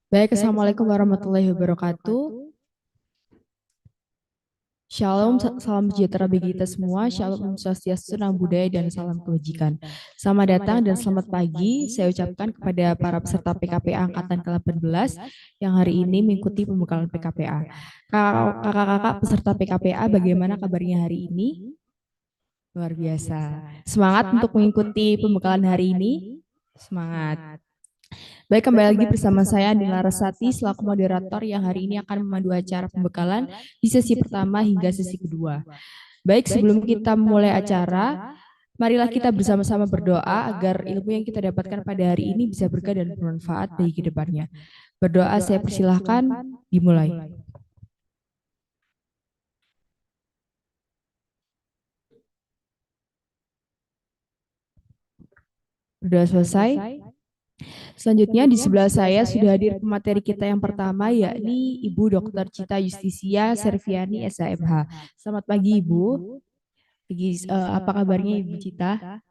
Baik, Assalamualaikum warahmatullahi wabarakatuh. Shalom, salam sejahtera bagi kita semua. Shalom, Om Swastiastu, Namo Buddhaya, dan salam kebajikan. Selamat datang dan selamat pagi. Saya ucapkan kepada para peserta PKPA Angkatan ke-18 yang hari ini mengikuti pembekalan PKPA. Kakak-kakak peserta PKPA, bagaimana kabarnya hari ini? Luar biasa. Semangat untuk mengikuti pembekalan hari ini? Semangat. Baik, kembali lagi bersama saya Andi Larasati selaku moderator yang hari ini akan memandu acara pembekalan di sesi pertama hingga sesi kedua. Baik, sebelum kita mulai acara, marilah kita bersama-sama berdoa agar ilmu yang kita dapatkan pada hari ini bisa berkah dan bermanfaat bagi kedepannya. Berdoa saya persilahkan dimulai. Berdoa selesai. Selanjutnya di sebelah saya sudah hadir pemateri kita yang pertama yakni Ibu Dr. Cita Justisia Serviani SHMH. Selamat pagi Ibu. Apa kabarnya Ibu Cita?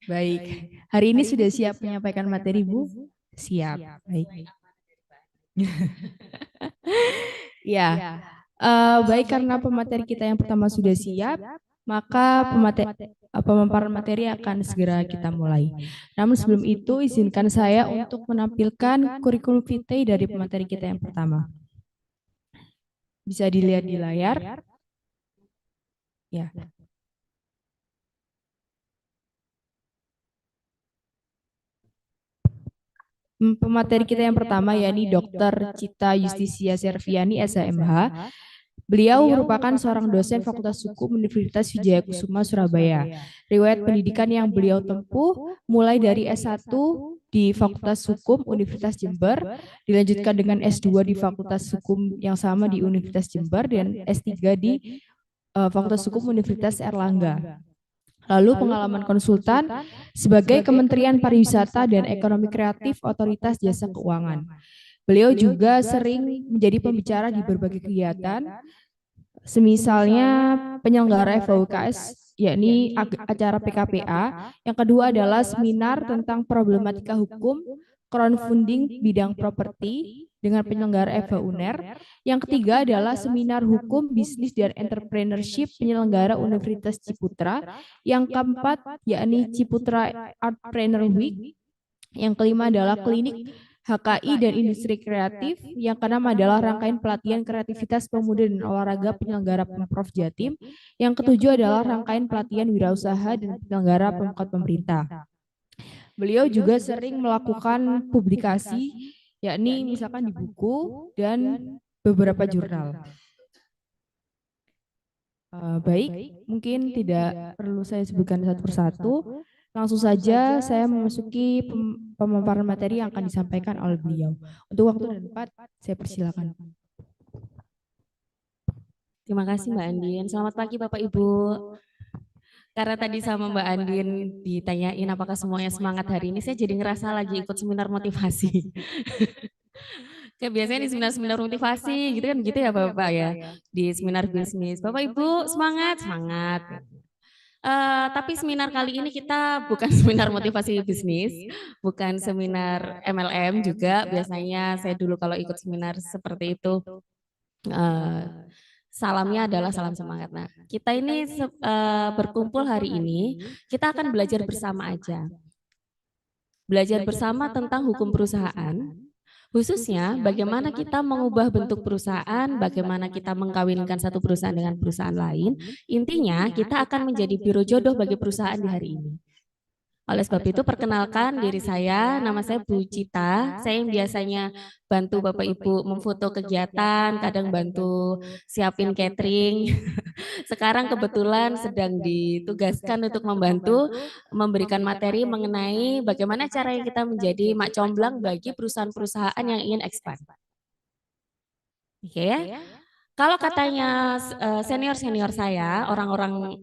Baik. Hari ini sudah siap menyampaikan materi Bu? Siap. Baik. Ya. Baik, karena pemateri kita yang pertama sudah siap, maka pemaparan materi akan segera kita mulai. Namun sebelum itu izinkan saya untuk menampilkan kurikulum vitae dari pemateri kita yang pertama. Bisa dilihat di layar. Ya. Pemateri kita yang pertama yakni Dr. Cita Justisia Serviani SHMH. Beliau merupakan seorang dosen Fakultas Hukum Universitas Wijayakusuma Surabaya. Riwayat pendidikan yang beliau tempuh mulai dari S1 di Fakultas Hukum Universitas Jember, dilanjutkan dengan S2 di Fakultas Hukum yang sama di Universitas Jember dan S3 di Fakultas Hukum Universitas Erlangga. Lalu pengalaman konsultan sebagai Kementerian Pariwisata dan Ekonomi Kreatif Otoritas Jasa Keuangan. Beliau juga sering menjadi pembicara di berbagai kegiatan, semisalnya penyelenggara FAUKS, yakni acara PKPA. Yang kedua adalah seminar tentang problematika hukum crowdfunding bidang properti dengan penyelenggara FH UNER. Yang ketiga adalah seminar hukum bisnis dan entrepreneurship penyelenggara Universitas Ciputra. Yang keempat yakni Ciputra Artpreneur Week. Yang kelima adalah klinik HKI dan industri kreatif. Yang keenam adalah rangkaian pelatihan kreativitas pemuda dan olahraga penyelenggara Pemprov Jatim. Yang ketujuh adalah rangkaian pelatihan wirausaha dan penyelenggara pemkot pemerintah. Beliau juga sering melakukan publikasi, yakni misalkan di buku dan beberapa jurnal. Baik, mungkin tidak perlu saya sebutkan satu persatu. Langsung saja saya memasuki pemaparan materi yang akan disampaikan oleh beliau. Untuk waktu dan tempat, saya persilakan. Terima kasih Mbak Andin. Selamat pagi Bapak Ibu. Karena tadi sama Mbak Andin ditanyain apakah semuanya semangat hari ini, saya jadi ngerasa lagi ikut seminar motivasi. Kayak biasanya di seminar-seminar motivasi gitu kan gitu ya Bapak ya. Di seminar bisnis. Bapak Ibu semangat, semangat. Tapi seminar kali ini kita bukan seminar motivasi bisnis, bukan seminar MLM juga. Biasanya saya dulu kalau ikut seminar seperti itu, salamnya adalah salam semangat. Nah, kita ini berkumpul hari ini, kita akan belajar bersama aja. Belajar bersama tentang hukum perusahaan, khususnya bagaimana kita mengubah bentuk perusahaan, bagaimana kita mengkawinkan satu perusahaan dengan perusahaan lain. Intinya kita akan menjadi biro jodoh bagi perusahaan di hari ini. Oleh sebab itu perkenalkan diri saya, nama saya Bu Cita. Saya yang biasanya bantu Bapak Ibu memfoto kegiatan, kadang bantu siapin catering. Sekarang kebetulan sedang ditugaskan untuk membantu memberikan materi mengenai bagaimana cara kita menjadi mak comblang bagi perusahaan-perusahaan yang ingin expand. Oke ya. Kalau katanya senior-senior saya, orang-orang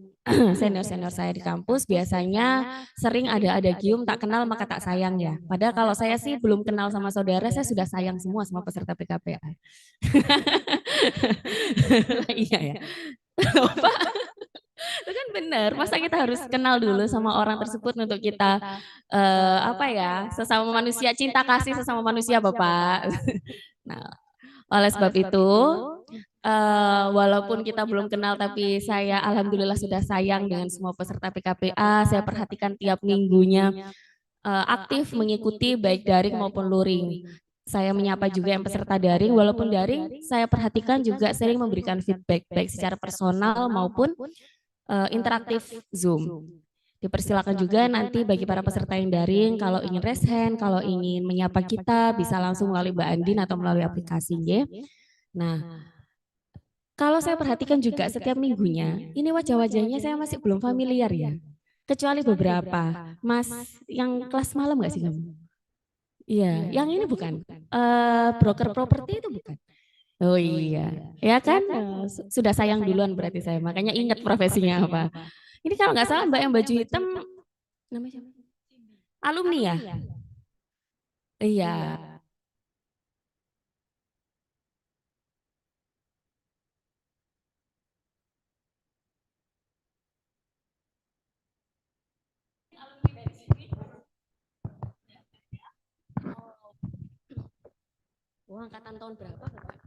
senior-senior saya di kampus biasanya sering ada adagium tak kenal maka tak sayang ya. Padahal kalau saya sih belum kenal sama saudara, saya sudah sayang semua sama peserta PKPA. Iya ya. Itu kan benar. Masa kita harus kenal dulu sama orang tersebut untuk kita apa ya, sesama manusia, cinta kasih sesama manusia, Bapak. Nah, oleh sebab itu, walaupun kita belum kenal, tapi saya alhamdulillah sudah sayang dengan semua peserta PKPA. Saya perhatikan tiap minggunya aktif mengikuti baik daring maupun luring. Saya menyapa juga yang peserta daring, walaupun daring, saya perhatikan juga sering memberikan feedback baik secara personal maupun interaktif Zoom. Dipersilakan juga nanti bagi para peserta yang daring, kalau ingin raise hand, kalau ingin menyapa kita, bisa langsung melalui Mbak Andin atau melalui aplikasi. Ya. Nah, kalau saya perhatikan juga setiap minggunya, ini wajah-wajahnya saya masih belum familiar ya. Kecuali beberapa. Mas, yang kelas malam nggak sih kamu? Iya, yang ini bukan. Broker properti itu bukan. Oh iya, ya kan? Sudah sayang duluan berarti saya, makanya ingat profesinya apa. Ini kalau nggak salah Mbak yang baju hitam, namanya siapa? Alumni ya? Iya. Oh, angkatan tahun berapa, Bapak?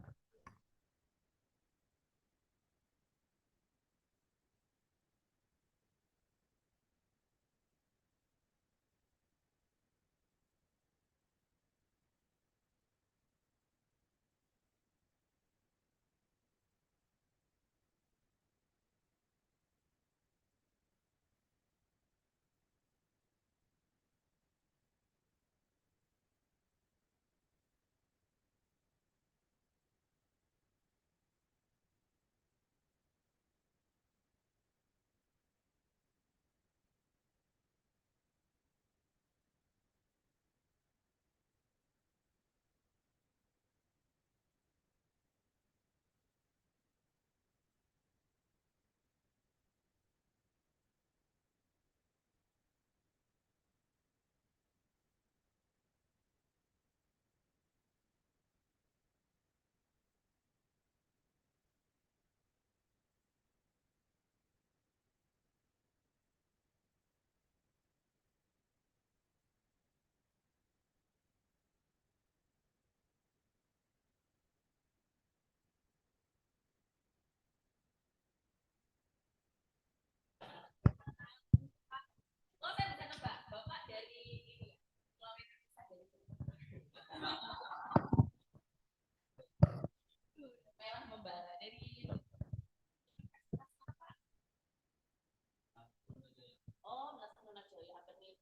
Oh, Joyo Akademi.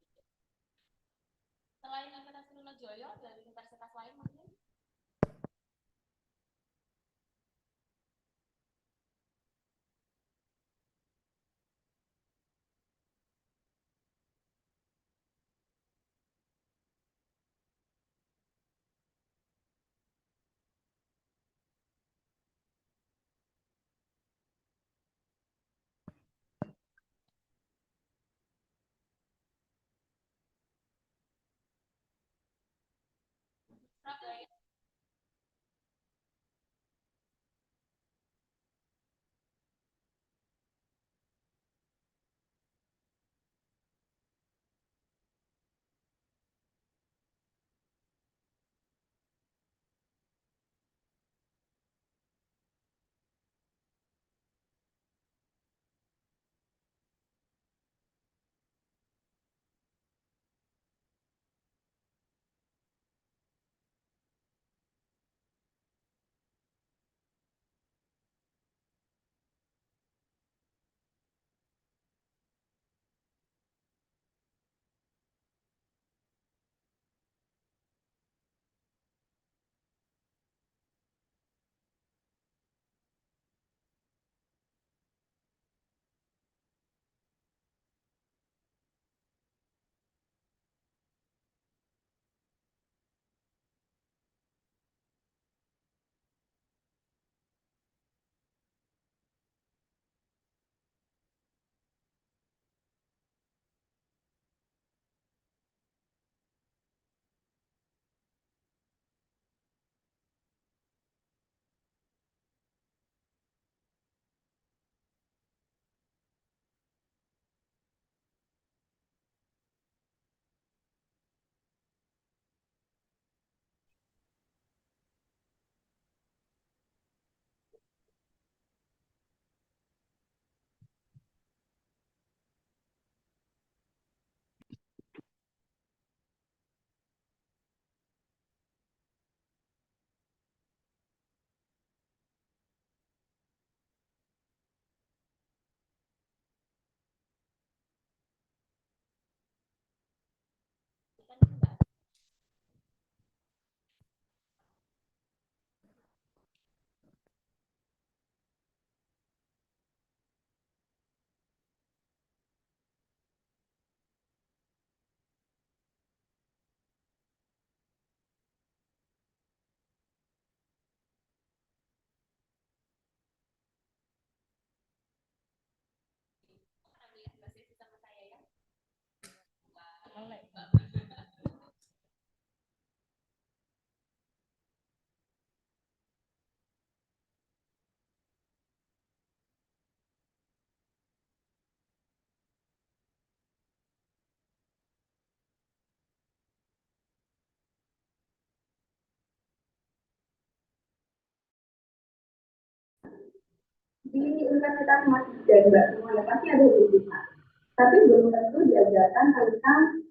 Selain Universitas Joyo, dari universitas lain mungkin? di Universitas Masjid dan Mbak semua ya pasti ada hubungan. Tapi belum tentu diajarkan tentang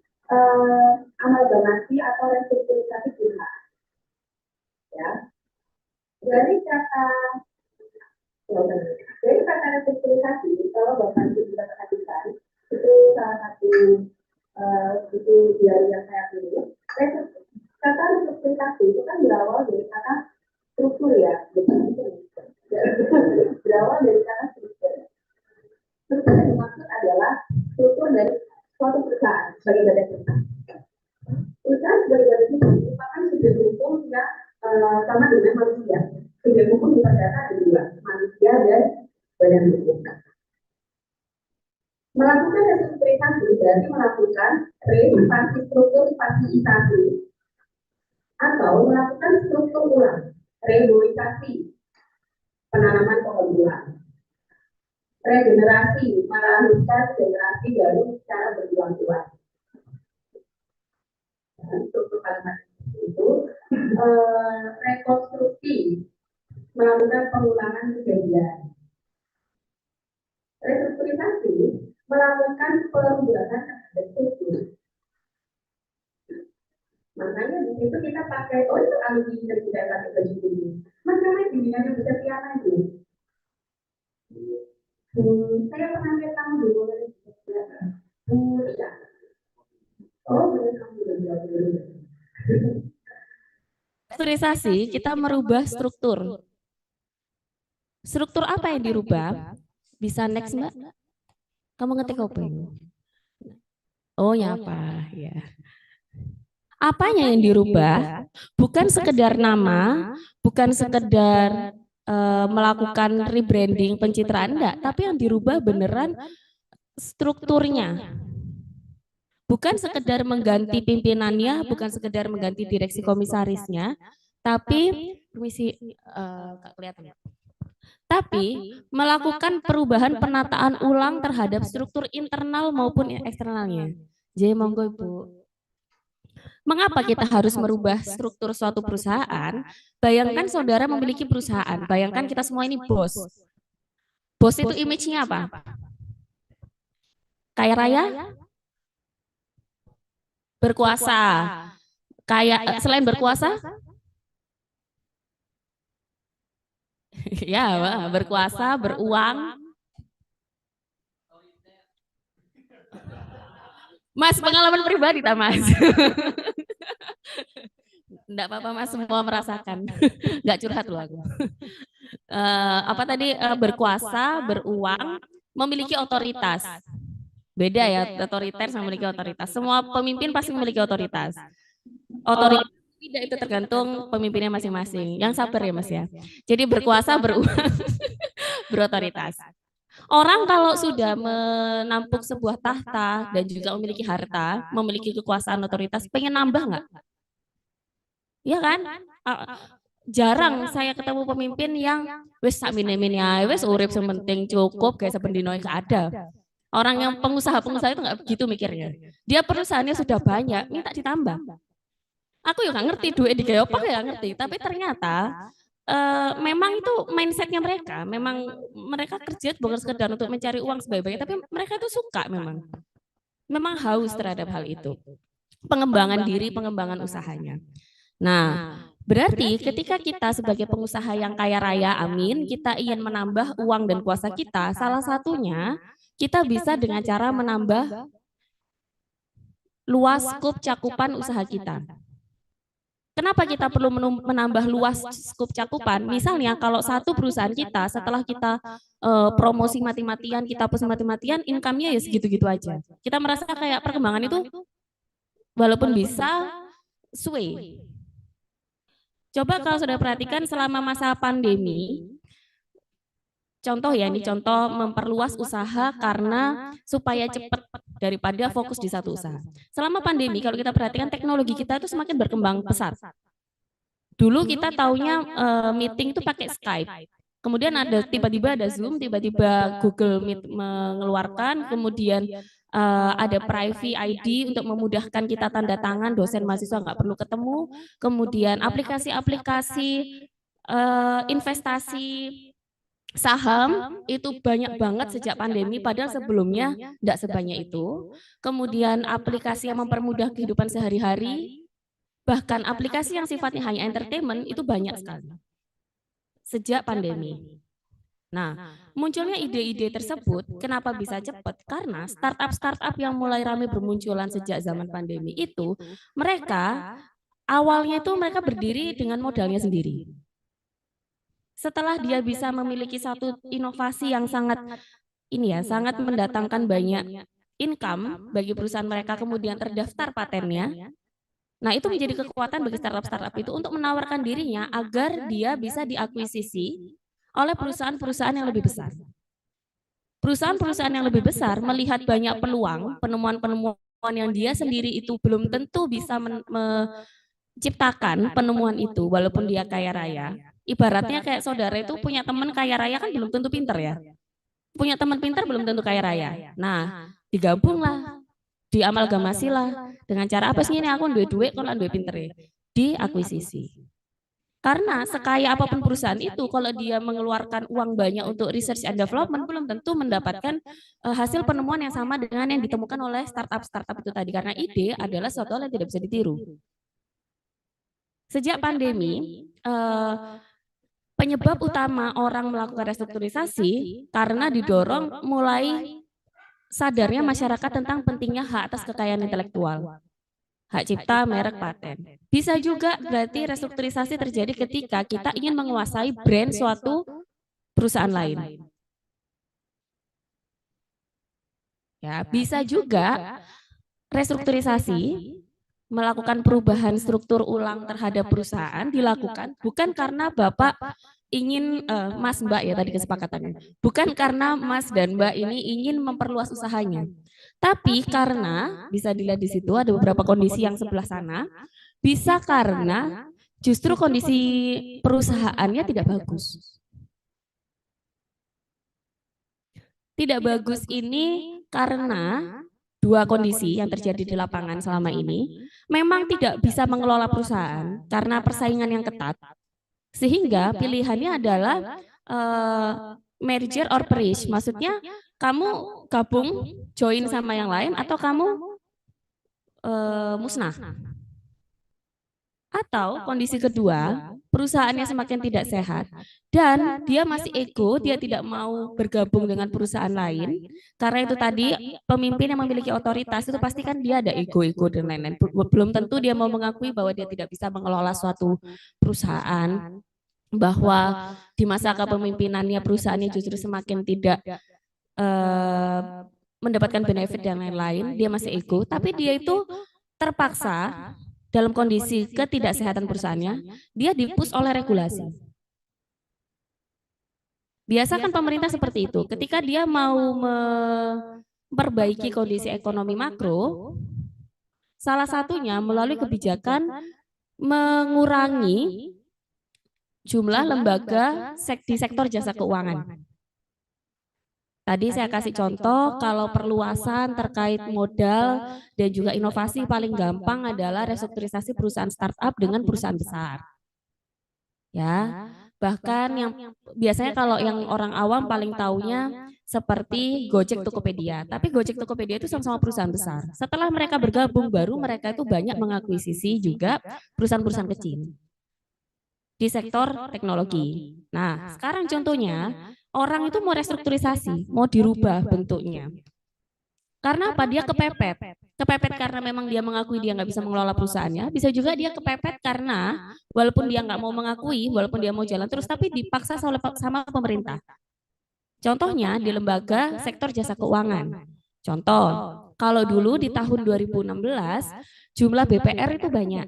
amalgamasi atau restrukturisasi perusahaan. Ya, dari kata restrukturisasi, kalau Bapak Ibu bisa perhatikan, itu salah satu itu dialog yang saya tulis. Kata restrukturisasi itu kan berawal dari kata struktur ya, berawal dari kata struktur. Struktur yang dimaksud adalah struktur dari suatu perusahaan sebagai badan usaha. Perusahaan sebagai badan usaha merupakan subjek hukum yang sama dengan manusia. Subjek hukum diperdata ada dua, manusia dan badan hukum. Melakukan restrukturisasi berarti melakukan restrukturisasi atau melakukan struktur ulang, reboisasi, penanaman pohon buah, regenerasi, melahirkan generasi baru secara berulang-ulang. Struktur kalimat itu rekonstruksi, melakukan pengulangan kejadian. Restrukturisasi melakukan perubahan terhadap struktur. Makanya di situ kita pakai, oh itu alumni dan tidak pakai baju ini. Mas namanya bimbingannya bisa siapa itu? Saya pernah lihat kamu dulu dari tidak. Oh benar kamu dulu. Strukturisasi kita merubah struktur. Struktur apa yang dirubah? Bisa next Mbak? Kamu ngetik apa ini? Oh nyapa ya. Apanya yang dirubah? Bukan sekedar nama, bukan sekedar melakukan rebranding, pencitraan, enggak. Tapi yang dirubah beneran strukturnya. Bukan sekedar mengganti pimpinannya, bukan sekedar mengganti direksi komisarisnya, tapi permisi nggak kelihatan. Tapi melakukan perubahan penataan ulang terhadap struktur internal maupun eksternalnya. Jadi monggo Ibu. Mengapa kita harus merubah struktur suatu perusahaan? Bayangkan saudara memiliki perusahaan, bayangkan kita semua ini bos. Bos itu image-nya apa? Kaya raya? Berkuasa. Kaya selain berkuasa? Ya, berkuasa, beruang. Mas, pengalaman pribadi tak Mas? Enggak apa-apa Mas, semua merasakan. Enggak curhat loh aku. Apa tadi berkuasa, beruang, memiliki otoritas. Beda ya, otoriter sama memiliki otoritas. Semua pemimpin pasti memiliki otoritas. Otoritas tidak itu tergantung pemimpinnya masing-masing. Yang sabar ya Mas ya. Jadi berkuasa, beruang, berotoritas. Orang kalau sudah menampuk sebuah tahta dan juga memiliki harta, memiliki kekuasaan otoritas, pengen nambah nggak? Iya kan? Jarang saya ketemu pemimpin yang wes sak mine-mine ae, wes urip sementing cukup kayak sependino nggak ada. Orang yang pengusaha-pengusaha itu nggak begitu mikirnya. Dia perusahaannya sudah banyak, minta ditambah. Aku ya nggak ngerti duit di apa ya ngerti, tapi ternyata memang itu mindsetnya mereka. Memang mereka kerja bukan sekedar untuk mencari uang sebaik-baiknya, tapi mereka itu suka memang haus terhadap hal itu. Pengembangan diri, pengembangan usahanya. Nah, berarti ketika kita sebagai pengusaha yang kaya raya, amin, kita ingin menambah uang dan kuasa kita, salah satunya kita bisa dengan cara menambah luas skup cakupan usaha kita. Kenapa kita perlu menambah luas skup cakupan? Misalnya kalau satu perusahaan kita setelah kita promosi mati-matian, kita push mati-matian, income-nya ya segitu-gitu aja. Kita merasa kayak perkembangan itu walaupun bisa suwe. Coba kalau sudah perhatikan selama masa pandemi, contoh ya, ini contoh memperluas usaha karena supaya cepat daripada fokus di satu usaha. Selama pandemi, kalau kita perhatikan teknologi kita itu semakin berkembang pesat. Dulu kita taunya meeting itu pakai Skype. Kemudian ada tiba-tiba ada Zoom, tiba-tiba Google Meet mengeluarkan, kemudian ada private ID untuk memudahkan kita tanda tangan, dosen mahasiswa nggak perlu ketemu. Kemudian aplikasi-aplikasi investasi Saham itu banyak banget sejak pandemi, padahal sebelumnya tidak sebanyak itu. Kemudian aplikasi yang mempermudah kehidupan sehari-hari, bahkan aplikasi yang sifatnya hanya entertainment itu banyak sekali sejak pandemi. Nah, munculnya ide-ide tersebut kenapa bisa cepat? Karena startup-startup yang mulai ramai bermunculan sejak zaman pandemi itu, mereka awalnya itu mereka berdiri dengan modalnya sendiri. Setelah dia bisa memiliki satu inovasi yang sangat sangat mendatangkan banyak income bagi perusahaan mereka, kemudian terdaftar patennya. Nah, itu menjadi kekuatan bagi startup-startup itu untuk menawarkan dirinya agar dia bisa diakuisisi oleh perusahaan-perusahaan yang lebih besar. Perusahaan-perusahaan yang lebih besar melihat banyak peluang, penemuan-penemuan yang dia sendiri itu belum tentu bisa menciptakan penemuan itu walaupun dia kaya raya. Ibaratnya kayak saudara itu punya teman kaya raya kan belum tentu pinter ya. Punya teman pintar belum tentu kaya raya. Nah, digabunglah, diamalgamasilah dengan cara apa sih ini aku duit kalau duit pinter ya. Diakuisisi. Karena sekaya apapun perusahaan itu, kalau dia mengeluarkan uang banyak untuk research and development, belum tentu mendapatkan hasil penemuan yang sama dengan yang ditemukan oleh startup-startup itu tadi. Karena ide adalah suatu hal yang tidak bisa ditiru. Sejak pandemi, penyebab utama orang melakukan restrukturisasi karena didorong mulai sadarnya masyarakat tentang pentingnya hak atas kekayaan intelektual, hak cipta, merek, paten. Bisa juga berarti restrukturisasi terjadi ketika kita ingin menguasai brand suatu perusahaan lain. Ya, bisa juga restrukturisasi melakukan perubahan struktur ulang terhadap perusahaan dilakukan bukan karena Bapak ingin Mas Mbak ya tadi kesepakatannya. Bukan karena Mas dan Mbak ini ingin memperluas usahanya. Tapi karena bisa dilihat di situ ada beberapa kondisi yang sebelah sana, bisa karena justru kondisi perusahaannya tidak bagus. Tidak bagus ini karena dua kondisi yang terjadi di lapangan selama ini, memang tidak bisa mengelola perusahaan karena persaingan yang ketat, sehingga pilihannya adalah merger or perish, maksudnya kamu gabung, join sama yang lain, atau kamu musnah. Atau kondisi kedua, perusahaannya semakin tidak sehat dan dia masih ego, dia tidak mau bergabung dengan perusahaan lain. Karena itu tadi pemimpin yang memiliki otoritas itu pasti kan dia ada ego-ego dan lain-lain. Belum tentu dia mau mengakui bahwa dia tidak bisa mengelola suatu perusahaan, bahwa di masa kepemimpinannya perusahaannya justru semakin tidak mendapatkan benefit dan lain-lain. Dia masih ego, tapi dia itu terpaksa dalam kondisi ketidaksehatan perusahaannya, dia dipus oleh regulasi. Biasakan pemerintah seperti itu, ketika dia mau memperbaiki kondisi ekonomi makro, salah satunya melalui kebijakan mengurangi jumlah lembaga di sektor jasa keuangan. Tadi saya kasih contoh, kalau perluasan terkait modal dan juga inovasi paling gampang adalah restrukturisasi perusahaan startup dengan perusahaan besar. Ya, bahkan yang biasanya kalau yang orang awam paling taunya seperti Gojek, Tokopedia. Tapi Gojek, Tokopedia itu sama-sama perusahaan besar. Setelah mereka bergabung, baru mereka itu banyak mengakuisisi juga perusahaan-perusahaan kecil di sektor teknologi. Nah, sekarang contohnya, orang itu mau restrukturisasi, mau dirubah bentuknya. Karena apa? Dia kepepet. Kepepet karena memang dia mengakui dia nggak bisa mengelola perusahaannya. Bisa juga dia kepepet karena walaupun dia nggak mau mengakui, walaupun dia mau jalan terus, tapi dipaksa sama pemerintah. Contohnya di lembaga sektor jasa keuangan. Contoh, kalau dulu di tahun 2016, jumlah BPR itu banyak.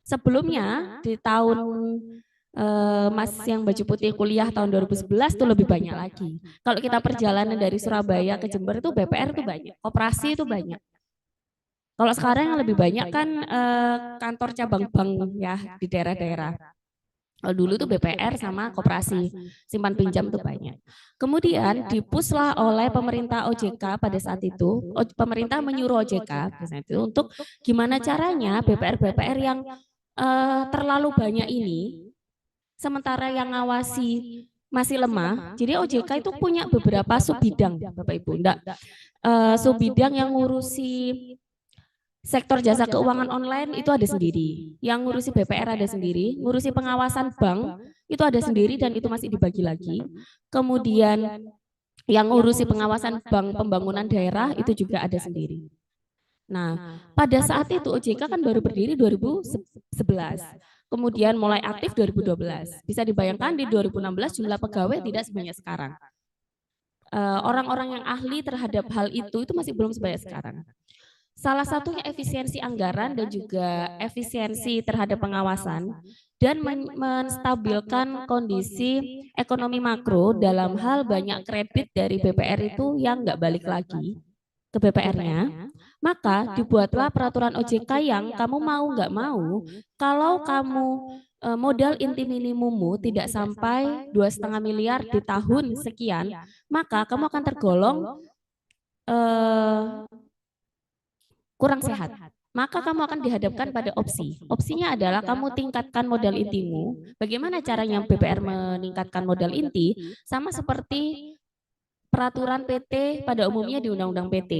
Sebelumnya di tahun Mas yang baju putih kuliah tahun 2011 itu lebih banyak lagi. Kalau kita perjalanan dari Surabaya ke Jember itu BPR itu banyak, koperasi itu banyak. Kalau sekarang yang lebih banyak kan kantor cabang bank ya di daerah-daerah. Kalau dulu itu BPR sama koperasi, simpan pinjam itu banyak. Kemudian dipuslah oleh pemerintah OJK pada saat itu, pemerintah menyuruh OJK itu untuk gimana caranya BPR-BPR yang terlalu banyak ini, sementara yang ngawasi masih lemah. Jadi OJK itu punya beberapa sub bidang, Bapak Ibu. Sub bidang yang ngurusi sektor jasa keuangan online itu ada sendiri. Yang ngurusi BPR ada sendiri, ngurusi pengawasan bank itu ada sendiri dan itu masih dibagi lagi. Kemudian yang ngurusi pengawasan bank pembangunan daerah itu juga ada sendiri. Nah, pada saat itu OJK kan baru berdiri 2011. Kemudian mulai aktif 2012. Bisa dibayangkan di 2016 jumlah pegawai tidak sebanyak sekarang. Orang-orang yang ahli terhadap hal itu masih belum sebanyak sekarang. Salah satunya efisiensi anggaran dan juga efisiensi terhadap pengawasan dan menstabilkan kondisi ekonomi makro dalam hal banyak kredit dari BPR itu yang nggak balik lagi ke BPR-nya, maka dibuatlah peraturan OJK yang kamu mau nggak mau, kalau kamu modal inti minimummu tidak sampai 2,5 miliar di tahun sekian, maka kamu akan tergolong kurang sehat. Maka kamu akan dihadapkan pada opsi. Opsinya adalah kamu tingkatkan modal intimu. Bagaimana caranya BPR meningkatkan modal inti? Sama seperti peraturan PT pada umumnya di Undang-Undang PT.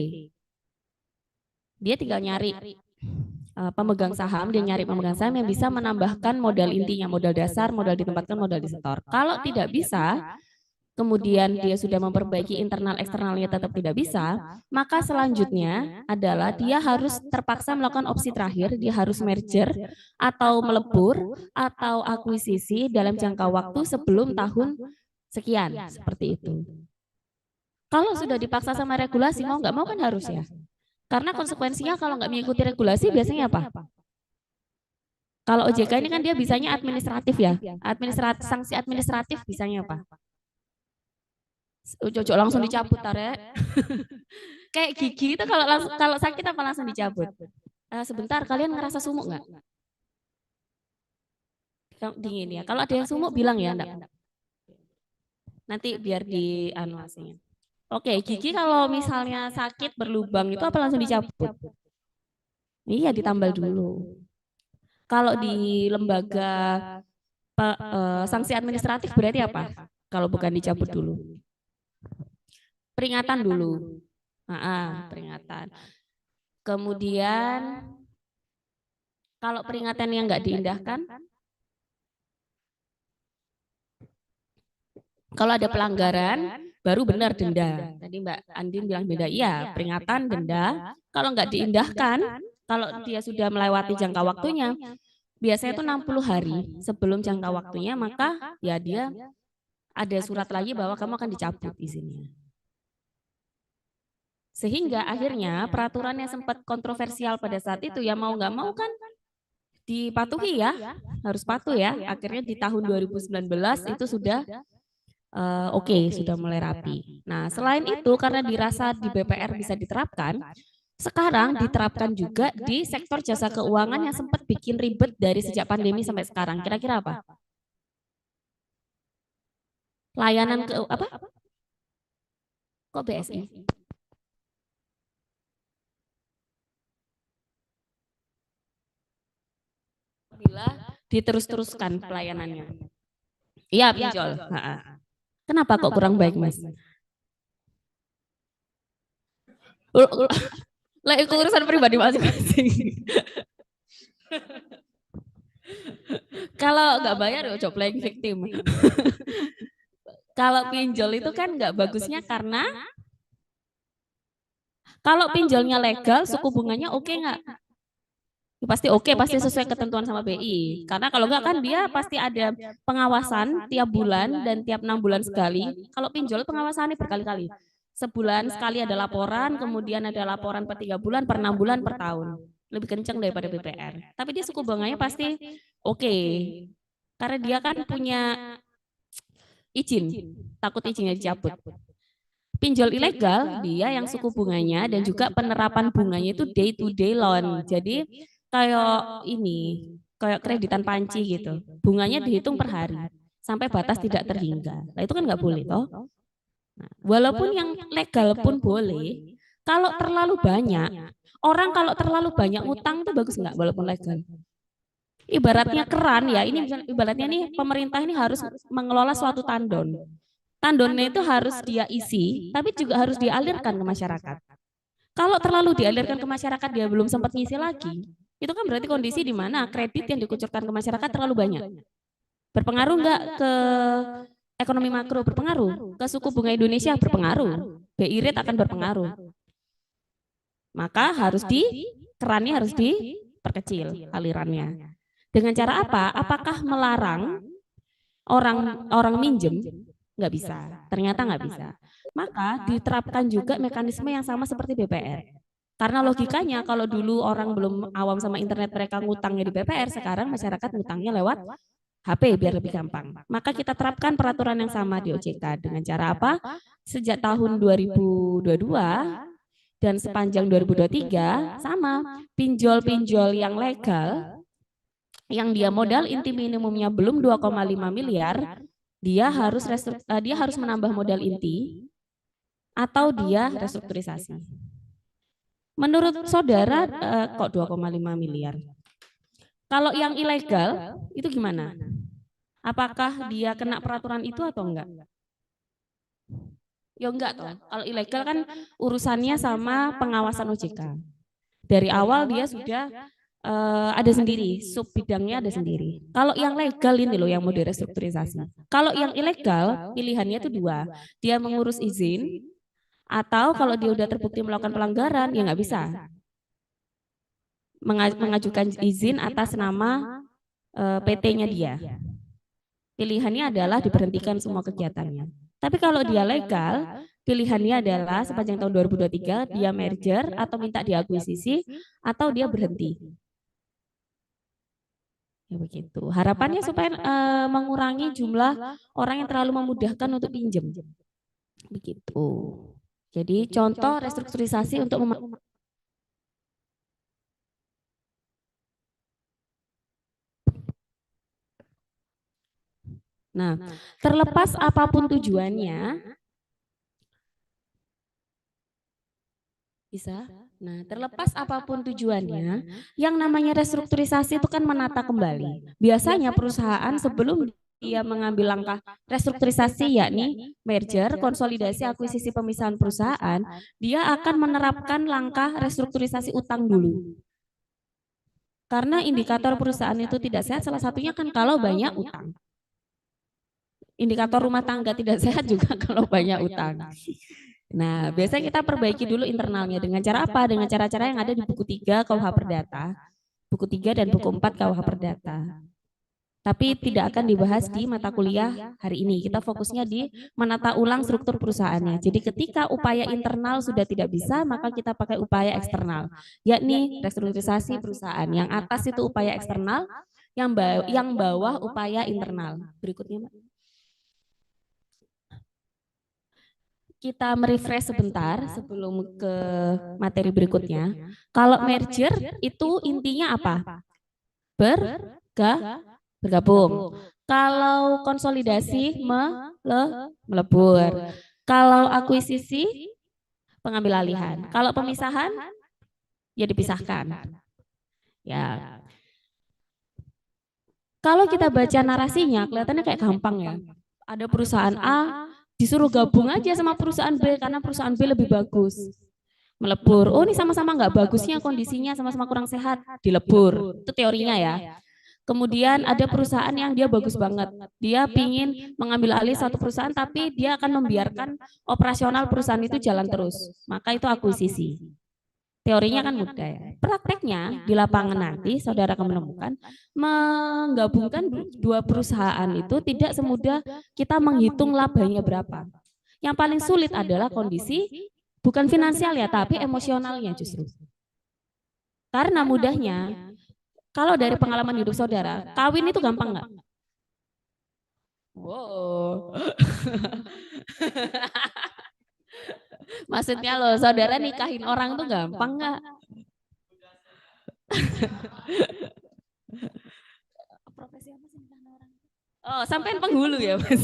Dia tinggal nyari pemegang saham, dia nyari pemegang saham yang bisa menambahkan modal intinya, modal dasar, modal ditempatkan, modal disetor. Kalau tidak bisa, kemudian dia sudah memperbaiki internal eksternalnya tetap tidak bisa, maka selanjutnya adalah dia harus terpaksa melakukan opsi terakhir, dia harus merger atau melebur atau akuisisi dalam jangka waktu sebelum tahun sekian, seperti itu. Kalau sudah dipaksa sama regulasi, mau nggak mau kan harus ya. Karena konsekuensinya kalau nggak mengikuti regulasi biasanya apa? Kalau OJK ini kan dia bisanya administratif ya, sanksi administratif bisanya apa? Cocok langsung dicabut tarik. Kayak gigi itu kalau sakit apa langsung dicabut? Sebentar, kalian ngerasa sumuk nggak? Dingin ya. Kalau ada yang sumuk bilang ya, enggak. Nanti biar di asingin. Oke, gigi kalau misalnya sakit berlubang itu apa langsung dicabut? Iya, ditambal dulu. Kalau di lembaga sanksi administratif berarti apa? Kalau bukan dicabut dulu. Peringatan dulu. Peringatan. Kemudian kalau peringatan yang nggak diindahkan, kalau ada pelanggaran, baru benar denda. Tadi Mbak Andin bilang beda, iya peringatan, denda. Kalau nggak diindahkan, kalau dia sudah melewati jangka waktunya, biasanya itu 60 hari sebelum jangka waktunya, maka ya dia ada surat lagi bahwa kamu akan dicabut izinnya. Sehingga akhirnya peraturan yang sempat kontroversial pada saat itu ya mau nggak mau kan dipatuhi ya, harus patuh ya. Akhirnya di tahun 2019 itu sudah Oke, sudah mulai rapi. Nah, selain itu karena dirasa di BPR bisa diterapkan, sekarang diterapkan juga di sektor jasa keuangan yang sempat bikin ribet dari sejak pandemi sampai sekarang. Kira-kira apa? Layanan ke apa? Kok BSI? Bila diterus-teruskan pelayanannya. Iya, pinjol. Kenapa kok kurang baik, Mas? Lah itu urusan pribadi masing-masing. Kalau nggak bayar, ya playing victim. Kalau pinjol itu kan nggak bagusnya karena kalau pinjolnya legal, suku bunganya oke nggak? Pasti oke, pasti sesuai ketentuan sama BI. Karena kalau enggak kan dia pasti ada pengawasan tiap bulan dan tiap 6 bulan sekali. Kalau pinjol pengawasannya berkali-kali. Sebulan sekali ada laporan, kemudian ada laporan per 3 bulan, per 6 bulan, per tahun. Lebih kencang daripada BPR. Tapi dia suku bunganya pasti oke. Karena dia kan punya izin, takut izinnya dicabut. Pinjol ilegal dia yang suku bunganya dan juga penerapan bunganya itu day to day loan. Jadi kayak ini, kayak kreditan panci gitu. Bunganya dihitung per hari sampai batas tidak terhingga. Nah, itu kan nggak boleh toh. Nah, walaupun yang legal pun boleh, kalau terlalu banyak, orang kalau terlalu banyak utang itu bagus nggak walaupun legal? Ibaratnya keran ya, ini ibaratnya nih pemerintah ini harus mengelola suatu tandon. Tandonnya itu harus dia isi, tapi juga harus dialirkan ke masyarakat. Kalau terlalu dialirkan ke masyarakat dia belum sempat ngisi lagi, itu kan berarti kondisi di mana kredit yang dikucurkan ke masyarakat terlalu banyak. Berpengaruh nggak ke ekonomi makro? Berpengaruh. Ke suku bunga Indonesia? Berpengaruh. BI rate akan berpengaruh. Maka kerannya harus diperkecil alirannya. Dengan cara apa? Apakah melarang orang minjem? Nggak bisa. Ternyata nggak bisa. Maka diterapkan juga mekanisme yang sama seperti BPR. Karena logikanya kalau dulu orang belum awam sama internet mereka ngutangnya di BPR, sekarang masyarakat ngutangnya lewat HP biar lebih gampang. Maka kita terapkan peraturan yang sama di OJK dengan cara apa? Sejak tahun 2022 dan sepanjang 2023 sama pinjol-pinjol yang legal yang dia modal inti minimumnya belum 2,5 miliar, dia harus menambah modal inti atau dia restrukturisasi. Menurut saudara kok 2,5 miliar? Kalau yang ilegal itu gimana? Apakah dia kena peraturan itu atau enggak? Ya enggak toh. Kalau ilegal kan urusannya sama pengawasan OJK. Dari awal dia sudah ada sendiri, sub bidangnya ada sendiri. Kalau yang legal ini loh yang mau direstrukturisasi. Kalau yang ilegal pilihannya itu dua. Dia mengurus izin atau kalau dia udah terbukti melakukan pelanggaran ya nggak bisa. Mengajukan izin atas nama PT-nya dia. Pilihannya adalah diberhentikan semua kegiatannya. Tapi kalau dia legal, pilihannya adalah sepanjang tahun 2023 dia merger atau minta diakuisisi atau dia berhenti. Ya begitu. Harapannya supaya mengurangi jumlah orang yang terlalu memudahkan untuk pinjam. Begitu. Jadi contoh restrukturisasi untuk Nah, terlepas apapun tujuannya, bisa. Nah, terlepas apapun tujuannya, yang namanya restrukturisasi itu kan menata kembali. Biasanya perusahaan sebelum dia mengambil langkah restrukturisasi yakni merger, konsolidasi, akuisisi, pemisahan perusahaan, dia akan menerapkan langkah restrukturisasi utang dulu. Karena indikator perusahaan itu tidak sehat, salah satunya kan kalau banyak utang. Indikator rumah tangga tidak sehat juga kalau banyak utang. Nah, biasanya kita perbaiki dulu internalnya dengan cara apa? Dengan cara-cara yang ada di buku 3 KUH Perdata, buku 3 dan buku 4 KUH Perdata. Tapi tidak akan dibahas di mata kuliah hari ini. Kita fokusnya di menata ulang struktur perusahaannya. Jadi ketika upaya internal sudah tidak bisa, maka kita pakai upaya eksternal, yakni restrukturisasi perusahaan. Yang atas itu upaya eksternal, yang bawah upaya internal. Berikutnya, Mbak. Kita merefresh sebentar sebelum ke materi berikutnya. Kalau merger itu intinya apa? Bergabung. Kalau konsolidasi melebur. Kalau akuisisi pengambil alihan. Kalau pemisahan ya dipisahkan. Ya. Kalau kita baca narasinya kelihatannya kayak gampang ya. Ada perusahaan A disuruh gabung aja sama perusahaan B karena perusahaan B lebih bagus. Melebur. Oh ini sama-sama nggak bagusnya kondisinya sama-sama kurang sehat, dilebur. Itu teorinya ya. Kemudian ada perusahaan yang dia bagus banget. Dia pingin mengambil alih satu perusahaan tapi dia akan membiarkan operasional perusahaan itu jalan terus. Maka itu akuisisi. Teorinya kan mudah ya. Prakteknya di lapangan nanti saudara akan menemukan menggabungkan dua perusahaan itu tidak semudah kita menghitung labanya berapa. Yang paling sulit adalah kondisi bukan finansial ya, tapi emosionalnya justru. Karena mudahnya, kalau dari pengalaman hidup saudara, kawin itu gampang nggak? Wow. Maksudnya loh, saudara nikahin orang tuh gampang nggak? Profesi apa sih nikahin orang? Oh, sampai penghulu ya Mas.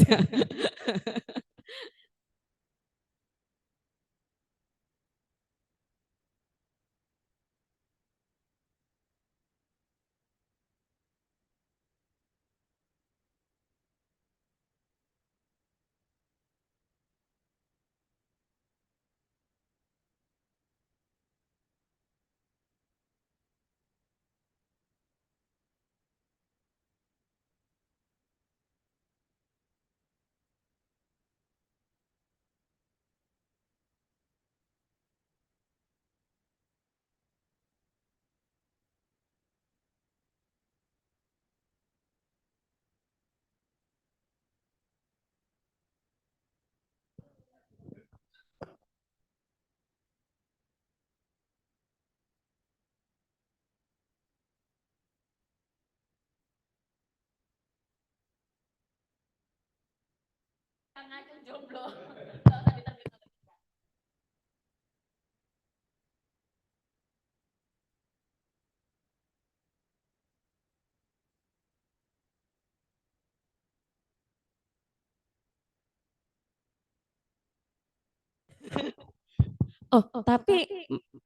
Oh, tapi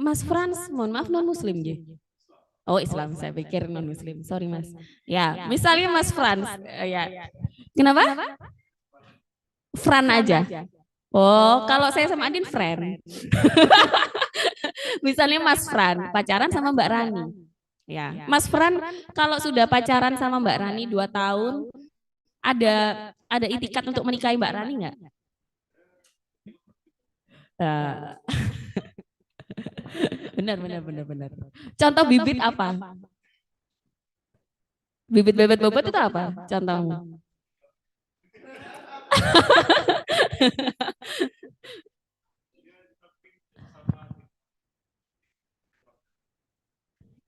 Mas Frans, mohon maaf non Muslim ya? Oh Islam, saya pikir non Muslim. Sorry Mas. Ya, misalnya Mas Frans, ya. Kenapa? Fran aja. Oh, kalau saya sama Adin friend. Misalnya Mas Fran pacaran sama Mbak Rani. Ya, Mas Fran kalau sudah pacaran sama Mbak Rani 2 tahun, ada itikat untuk menikahi Mbak Rani nggak? Benar. Contoh bibit apa? Bibit bebet bobot itu apa? Contohnya.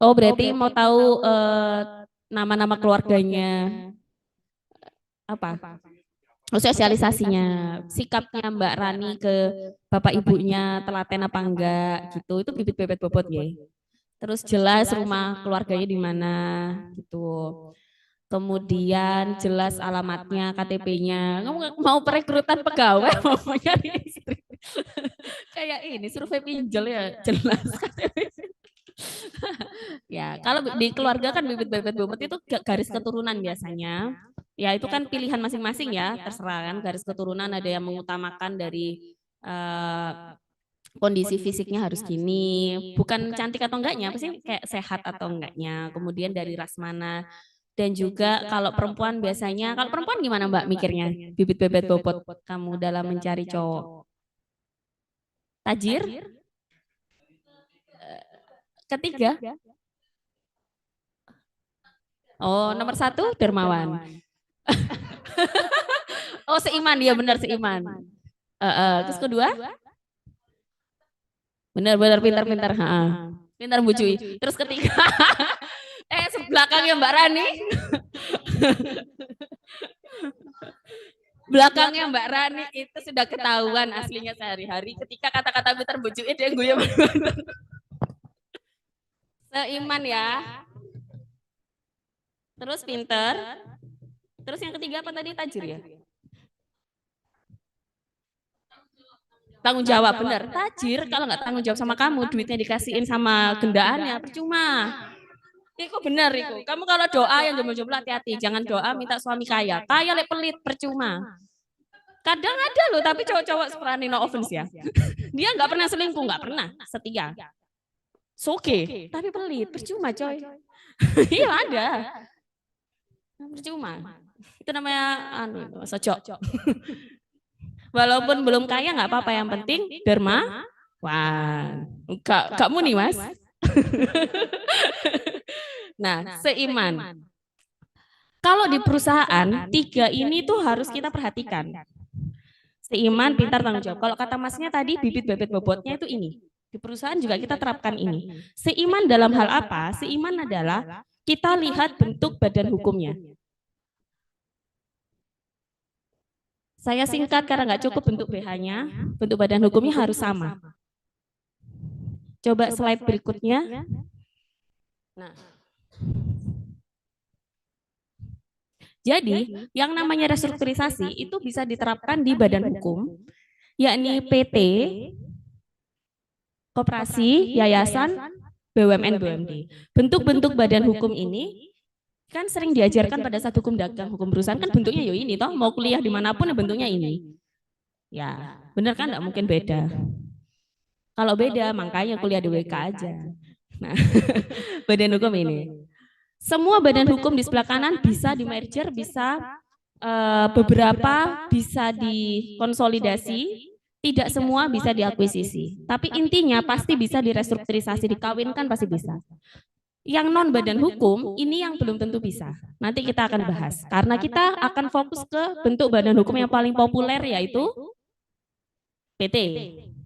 Oh, berarti mau tahu nama-nama keluarganya apa? Oh, sosialisasinya, sikapnya Mbak Rani ke bapak ibunya telaten apa enggak gitu. Itu bibit bebet bobot ya. Terus jelas rumah keluarganya di mana gitu. Kemudian jelas alamatnya, KTP-nya. Kamu mau perekrutan pegawai, mau nyari istri. Kayak ini survei pinjol ya, jelas KTP. Ya, kalau di keluarga kan bibit-bibit bobot itu garis keturunan biasanya. Ya, itu kan pilihan masing-masing ya, terserah kan garis keturunan ada yang mengutamakan dari kondisi fisiknya harus gini, bukan cantik atau enggaknya, apa sih kayak sehat atau enggaknya. Kemudian dari ras mana. Dan juga kalau perempuan biasanya, kalau perempuan gimana Mbak mikirnya? Bibit bebet bobot kamu dalam mencari cowok. Tajir? Ketiga? Oh, nomor 1 dermawan. Oh, seiman, ya benar seiman. Terus kedua? Benar-benar pintar-pintar. Pintar bujui. Terus ketiga? Belakangnya Mbak Rani. Belakangnya Mbak Rani itu sudah ketahuan aslinya sehari-hari. Ketika kata-kata pintar bujui dia guyon. Seiman ya. Terus pintar. Terus yang ketiga apa tadi? Tajir ya? Tanggung jawab, benar. Tajir kalau nggak tanggung jawab sama kamu, duitnya dikasihin sama gendaannya, percuma. Iku benar iku. Kamu kalau doa yang jomblo-jomblo hati-hati, jangan doa minta suami kaya. Kaya lek pelit, percuma. Kadang ada loh, tapi cowok-cowok seperti no offense ya. Dia nggak pernah selingkuh, nggak pernah, setia. Soke, tapi pelit, percuma coy. Iya ada. Percuma. Itu namanya sojok. Walaupun belum kaya nggak apa-apa, yang penting derma. Wah, kamu nih Mas. Nah, seiman. Kalau di perusahaan, 3 ini tuh harus kita perhatikan. Seiman, pintar, tanggung jawab. Kalau kata Masnya tadi, bibit bebet bobotnya itu ini. Di perusahaan juga kita terapkan ini. Seiman dalam hal apa? Seiman adalah kita lihat bentuk badan hukumnya. Saya singkat karena nggak cukup bentuk BH-nya, bentuk badan hukumnya harus sama. Coba slide berikutnya. Nah, jadi yang namanya restrukturisasi itu bisa diterapkan di badan hukum, yakni PT, koperasi, yayasan, BUMN, BUMD. Bentuk-bentuk badan hukum ini kan sering diajarkan pada saat hukum dagang, hukum perusahaan kan bentuknya ya ini toh, mau kuliah dimanapun ya bentuknya ini. Ya, benar kan, nggak mungkin beda. Kalau beda makanya kuliah di WK aja. Nah, badan hukum ini. Semua badan hukum di sebelah kanan bisa di merger, bisa beberapa bisa dikonsolidasi, tidak semua bisa diakuisisi. Tapi intinya pasti bisa direstrukturisasi, dikawinkan pasti bisa. Yang non badan hukum ini yang belum tentu bisa. Nanti kita akan bahas. Karena kita akan fokus ke bentuk badan hukum yang paling populer yaitu PT.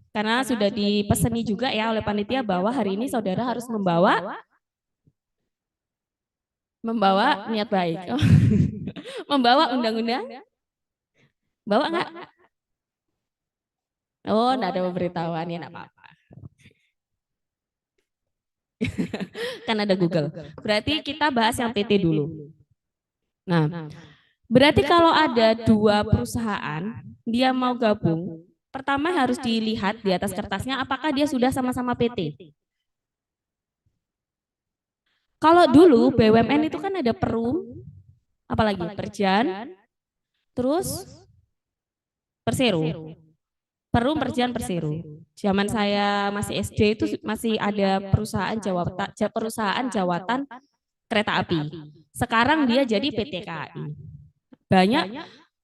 Karena sudah dipeseni juga ya oleh panitia bahwa hari ini saudara harus membawa niat baik. Membawa undang-undang Bawa nggak? Oh, enggak ada pemberitahuan, ya enggak apa-apa. Kan ada Google. Berarti kita bahas yang PT dulu. Nah, berarti kalau ada dua perusahaan, dia mau gabung, pertama harus dilihat di atas kertasnya apakah dia sudah sama-sama PT. Kalau dulu BUMN itu kan ada Perum, apalagi Perjan, terus Persero. Perum, Perjan, Persero. Zaman saya masih SD itu masih ada perusahaan jawatan kereta api. Sekarang dia jadi PT KAI. Banyak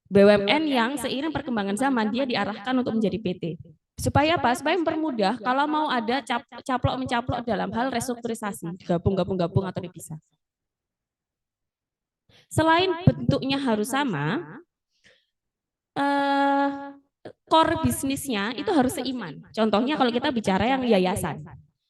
BUMN yang seiring perkembangan zaman dia diarahkan untuk menjadi PT. Supaya apa? Supaya mempermudah kalau mau ada caplok-mencaplok dalam hal restrukturisasi, gabung atau dipisah. Selain bentuknya harus sama, core bisnisnya itu harus seiman. Contohnya kalau kita bicara yang yayasan.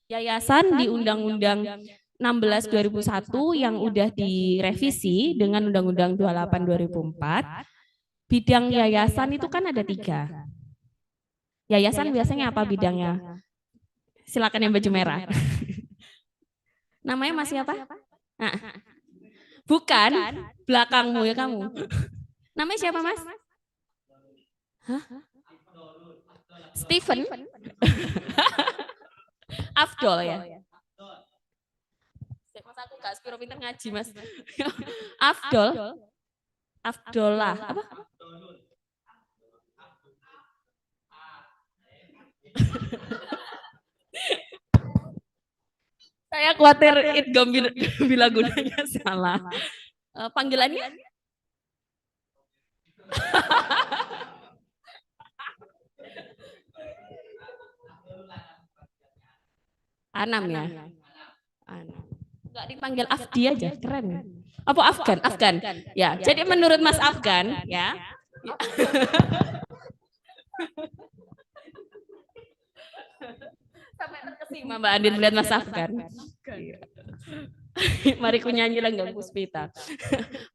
Yayasan di Undang-Undang 16 2001 yang udah direvisi dengan Undang-Undang 28 2004, bidang yayasan itu kan ada 3. Yayasan biasanya apa bidangnya? Silakan yang baju merah. Namanya masih apa? Nah, bukan, belakangmu ya kamu. Namanya siapa, Mas? Hah? Stephen? Afdol ya? Mas aku gak sepiro pinter ngaji, Mas. Afdol? Afdollah. Apa? Saya khawatir idgham bila gunanya salah. Panggilannya? Anam ya? Anam. Enggak dipanggil Afdi aja, keren. Apa Afgan? Afgan. Ya, jadi menurut Mas Afgan, ya. Sampai terkesima Mbak Andin melihat Mas Afgan. Mari ku nyanyi Langgam Puspita.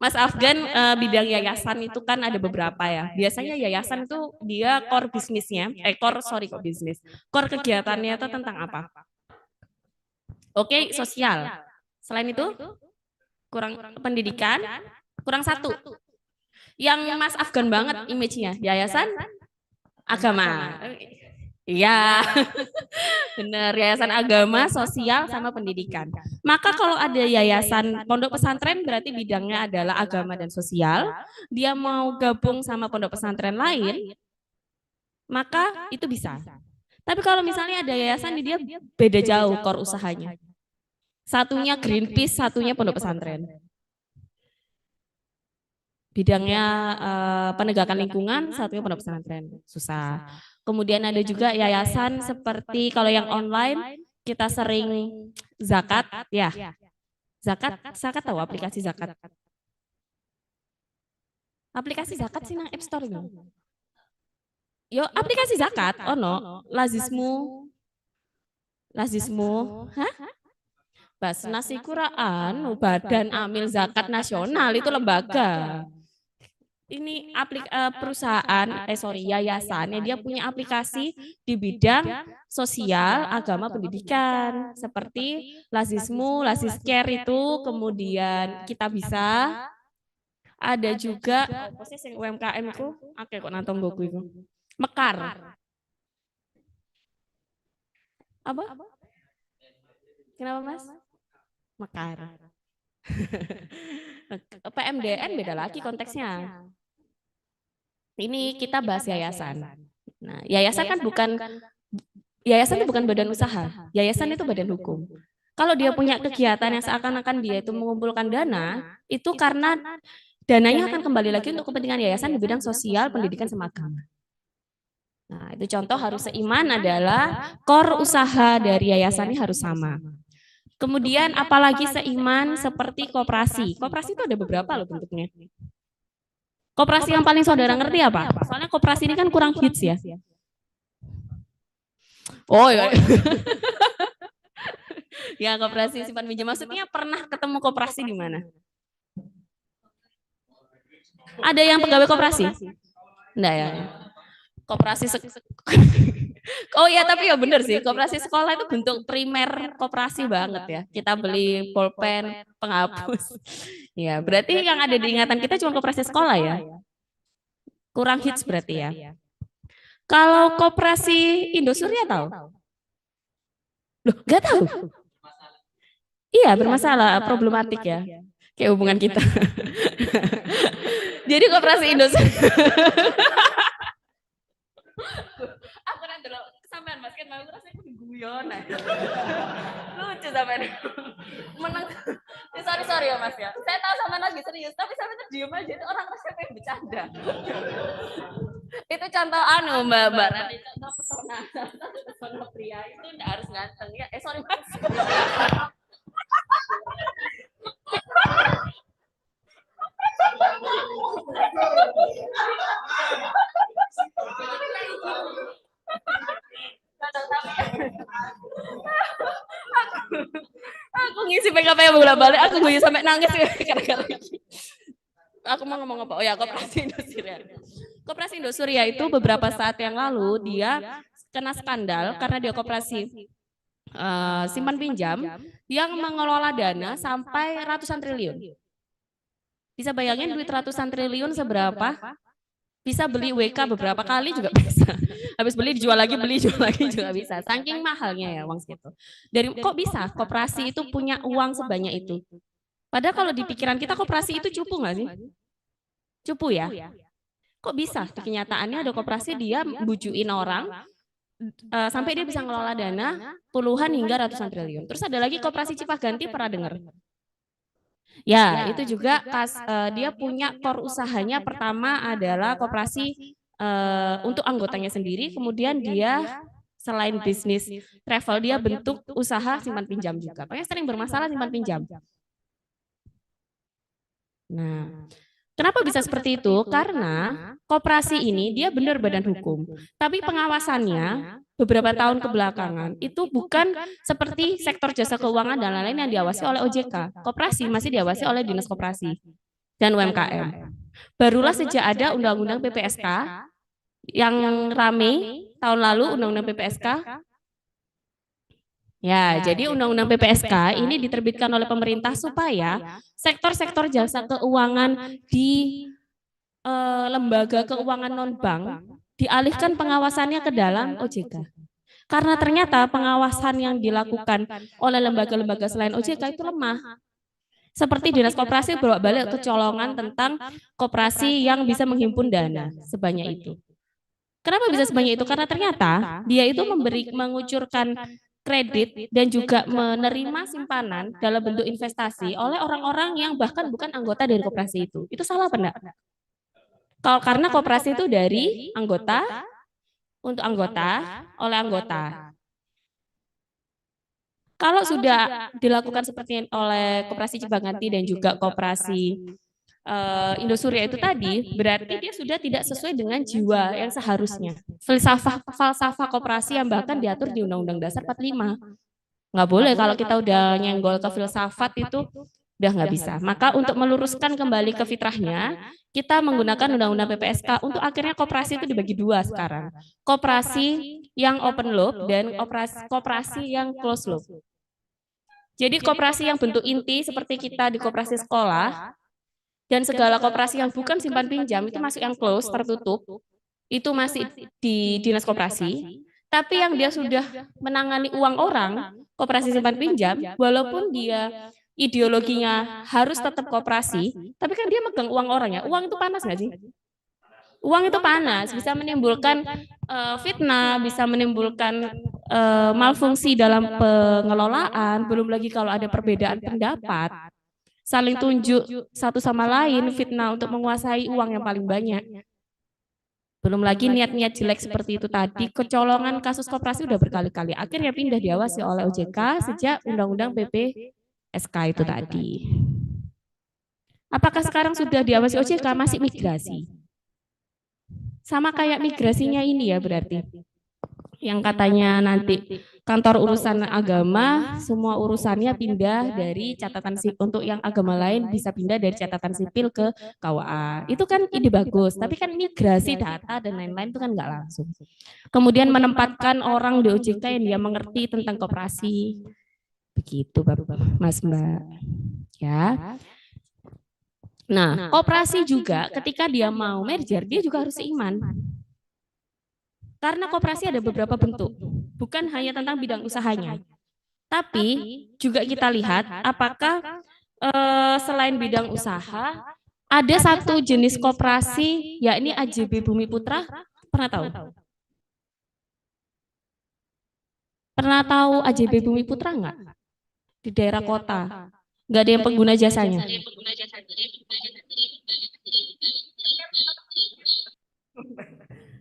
Mas Afgan, bidang yayasan itu kan ada beberapa ya. Biasanya yayasan itu dia core bisnisnya, core kegiatannya itu tentang apa? Oke, sosial. Selain itu, kurang pendidikan, kurang satu. Yang Mas Afgan banget image-nya, yayasan agama. Iya, benar, yayasan agama, sosial, sama pendidikan. Maka kalau ada yayasan pondok pesantren berarti bidangnya adalah agama dan sosial. Dia mau gabung sama pondok pesantren lain, maka itu bisa. Tapi kalau misalnya ada yayasan dia beda jauh core usahanya. Satunya Greenpeace, satunya pondok pesantren. Bidangnya penegakan lingkungan, satunya pondok pesantren. Susah. Kemudian ada juga yayasan seperti kalau yang online kita sering zakat, ya. Zakat tahu aplikasi zakat. Aplikasi zakat sih nang App Store ini. Yo, aplikasi zakat, ono, Lazismu. Hah? Basnas iku Badan Amil Zakat Nasional itu lembaga. Ini perusahaan, yayasan yang dia punya aplikasi di bidang sosial, agama, pendidikan, seperti Lazismu, Laziscare itu, kemudian kita bisa, ada juga UMKM itu, oke kok nantong goku itu, Mekar. Apa? Kenapa Mas? Mekar. PMDN beda lagi konteksnya. Ini kita bahas yayasan. Nah, yayasan itu bukan badan usaha. Yayasan itu badan hukum. Kalau dia punya kegiatan yang seakan-akan dia itu mengumpulkan dana, itu karena dananya akan kembali lagi untuk kepentingan yayasan di bidang sosial, pendidikan, sama agama. Nah, itu contoh harus seiman adalah core usaha dari yayasan ini harus sama. Kemudian apalagi seiman seperti koperasi. Koperasi itu ada beberapa loh bentuknya. Koperasi yang paling saudara ngerti apa? Soalnya koperasi ini kan kurang hits ya. Oh ya. Ya koperasi simpan pinjam. Maksudnya pernah ketemu koperasi di mana? Ada yang pegawai koperasi? Enggak ya. Koperasi Oh ya, tapi ya benar sih, koperasi sekolah itu bentuk primer koperasi banget ya. Kita beli pulpen, penghapus. Ya, berarti yang ada di ingatan kita cuma koperasi sekolah ya. Kurang hits berarti ya. Kalau koperasi Indosuria tahu? Loh, enggak tahu. Iya, bermasalah, problematik ya. Kayak hubungan kita. Jadi koperasi Indosuria. Aku nanti dulu sampean basket mau rasanya aku guyon. Lucu sampean. Menang. Sorry ya Mas ya. Saya tahu sampean lagi serius, tapi sampean terdiam aja. Orang rasanya pengen bercanda. Itu contoh Mbak Rani, contoh pesona pria itu enggak harus ganteng ya. Sorry Mas. Aku ngisi PKP bolak-balik, aku guyu sampai nangis gara-gara ini. Aku mau ngomong apa? Oh ya, Koperasi Indosuria. Koperasi Indosuria itu beberapa saat yang lalu dia kena skandal karena dia koperasi simpan pinjam yang mengelola dana sampai ratusan triliun. Bisa bayangin duit ratusan triliun seberapa? Bisa beli WK beberapa kali juga bisa. Habis beli dijual lagi, jual lagi juga bisa. Saking mahalnya ya uang segitu. Dari kok bisa koperasi itu punya uang sebanyak itu? Padahal kalau di pikiran kita koperasi itu cupu nggak sih? Cupu ya? Kok bisa? Di kenyataannya ada koperasi dia bujuin orang sampai dia bisa ngelola dana puluhan hingga ratusan triliun. Terus ada lagi koperasi Cipaganti, pernah dengar? Ya, itu juga dia punya core usahanya pertama adalah koperasi untuk anggotanya sendiri, kemudian dia selain bisnis travel dia bentuk usaha simpan pinjam juga. Makanya sering bermasalah simpan pinjam. Nah, kenapa bisa seperti itu? Karena koperasi ini dia benar badan hukum, tapi pengawasannya beberapa tahun kebelakangan itu bukan seperti sektor jasa keuangan dan lain-lain yang diawasi oleh OJK. Koperasi masih diawasi oleh Dinas Koperasi dan UMKM. Barulah sejak ada Undang-Undang PPSK yang rame tahun lalu, Undang-Undang PPSK. Ya, jadi Undang-Undang PPSK ini diterbitkan oleh pemerintah supaya sektor-sektor jasa keuangan di lembaga keuangan non-bank dialihkan pengawasannya ke dalam OJK. Karena ternyata pengawasan yang dilakukan oleh lembaga-lembaga selain OJK itu lemah. Seperti Dinas Koperasi bolak-balik kecolongan tentang koperasi yang bisa menghimpun dana sebanyak itu. Kenapa bisa sebanyak itu? Karena ternyata dia itu mengucurkan kredit dan juga menerima simpanan dalam bentuk investasi oleh orang-orang yang bahkan bukan anggota dari koperasi itu. Itu salah apa enggak? Karena koperasi itu dari anggota, untuk anggota, oleh anggota. Kalau sudah dilakukan seperti oleh koperasi Cipaganti dan juga koperasi Indosuria itu tadi, berarti dia sudah tidak sesuai dengan jiwa yang seharusnya. Falsafah koperasi yang bahkan diatur di Undang-Undang Dasar 45. Nggak boleh kalau kita udah nyenggol ke filsafat itu udah nggak bisa. Maka untuk meluruskan kembali ke fitrahnya, kita menggunakan Undang-Undang PPSK untuk akhirnya koperasi itu dibagi dua sekarang. Koperasi yang open loop dan koperasi yang close loop. Jadi koperasi yang bentuk inti seperti kita di koperasi sekolah, dan segala koperasi yang bukan simpan pinjam itu masuk yang close, tertutup, itu masih di Dinas Koperasi. Tapi yang dia sudah menangani uang orang, koperasi simpan pinjam, walaupun dia ideologinya harus tetap koperasi, tapi kan dia megang uang orang ya. Uang itu panas nggak sih? Uang itu panas, bisa menimbulkan fitnah, bisa menimbulkan malfungsi dalam pengelolaan, belum lagi kalau ada perbedaan pendapat. Saling tunjuk satu sama lain, fitnah untuk menguasai uang yang paling banyak. Belum lagi niat-niat jelek seperti itu tadi, kecolongan kasus koperasi udah berkali-kali. Akhirnya pindah diawasi oleh OJK sejak Undang-Undang PPSK itu tadi. Apakah sekarang sudah diawasi OJK? Masih migrasi. Sama kayak migrasinya ini ya berarti. Yang katanya nanti kantor urusan agama, semua urusannya pindah dari catatan sipil, untuk yang agama lain bisa pindah dari catatan sipil ke KUA. Itu kan ide bagus, tapi kan migrasi data dan lain-lain itu kan nggak langsung. Kemudian menempatkan orang di OJK yang dia mengerti tentang koperasi. Begitu Bapak, Mas Mbak. Ya. Nah, koperasi juga ketika dia mau merger, dia juga harus seiman. Karena koperasi ada beberapa bentuk, bukan hanya tentang bidang usahanya. Tapi juga kita lihat apakah selain bidang usaha, ada satu jenis koperasi, yakni AJB Bumi Putra, pernah tahu? Pernah tahu AJB Bumi Putra enggak? Di daerah kota. Enggak ada yang pengguna jasanya.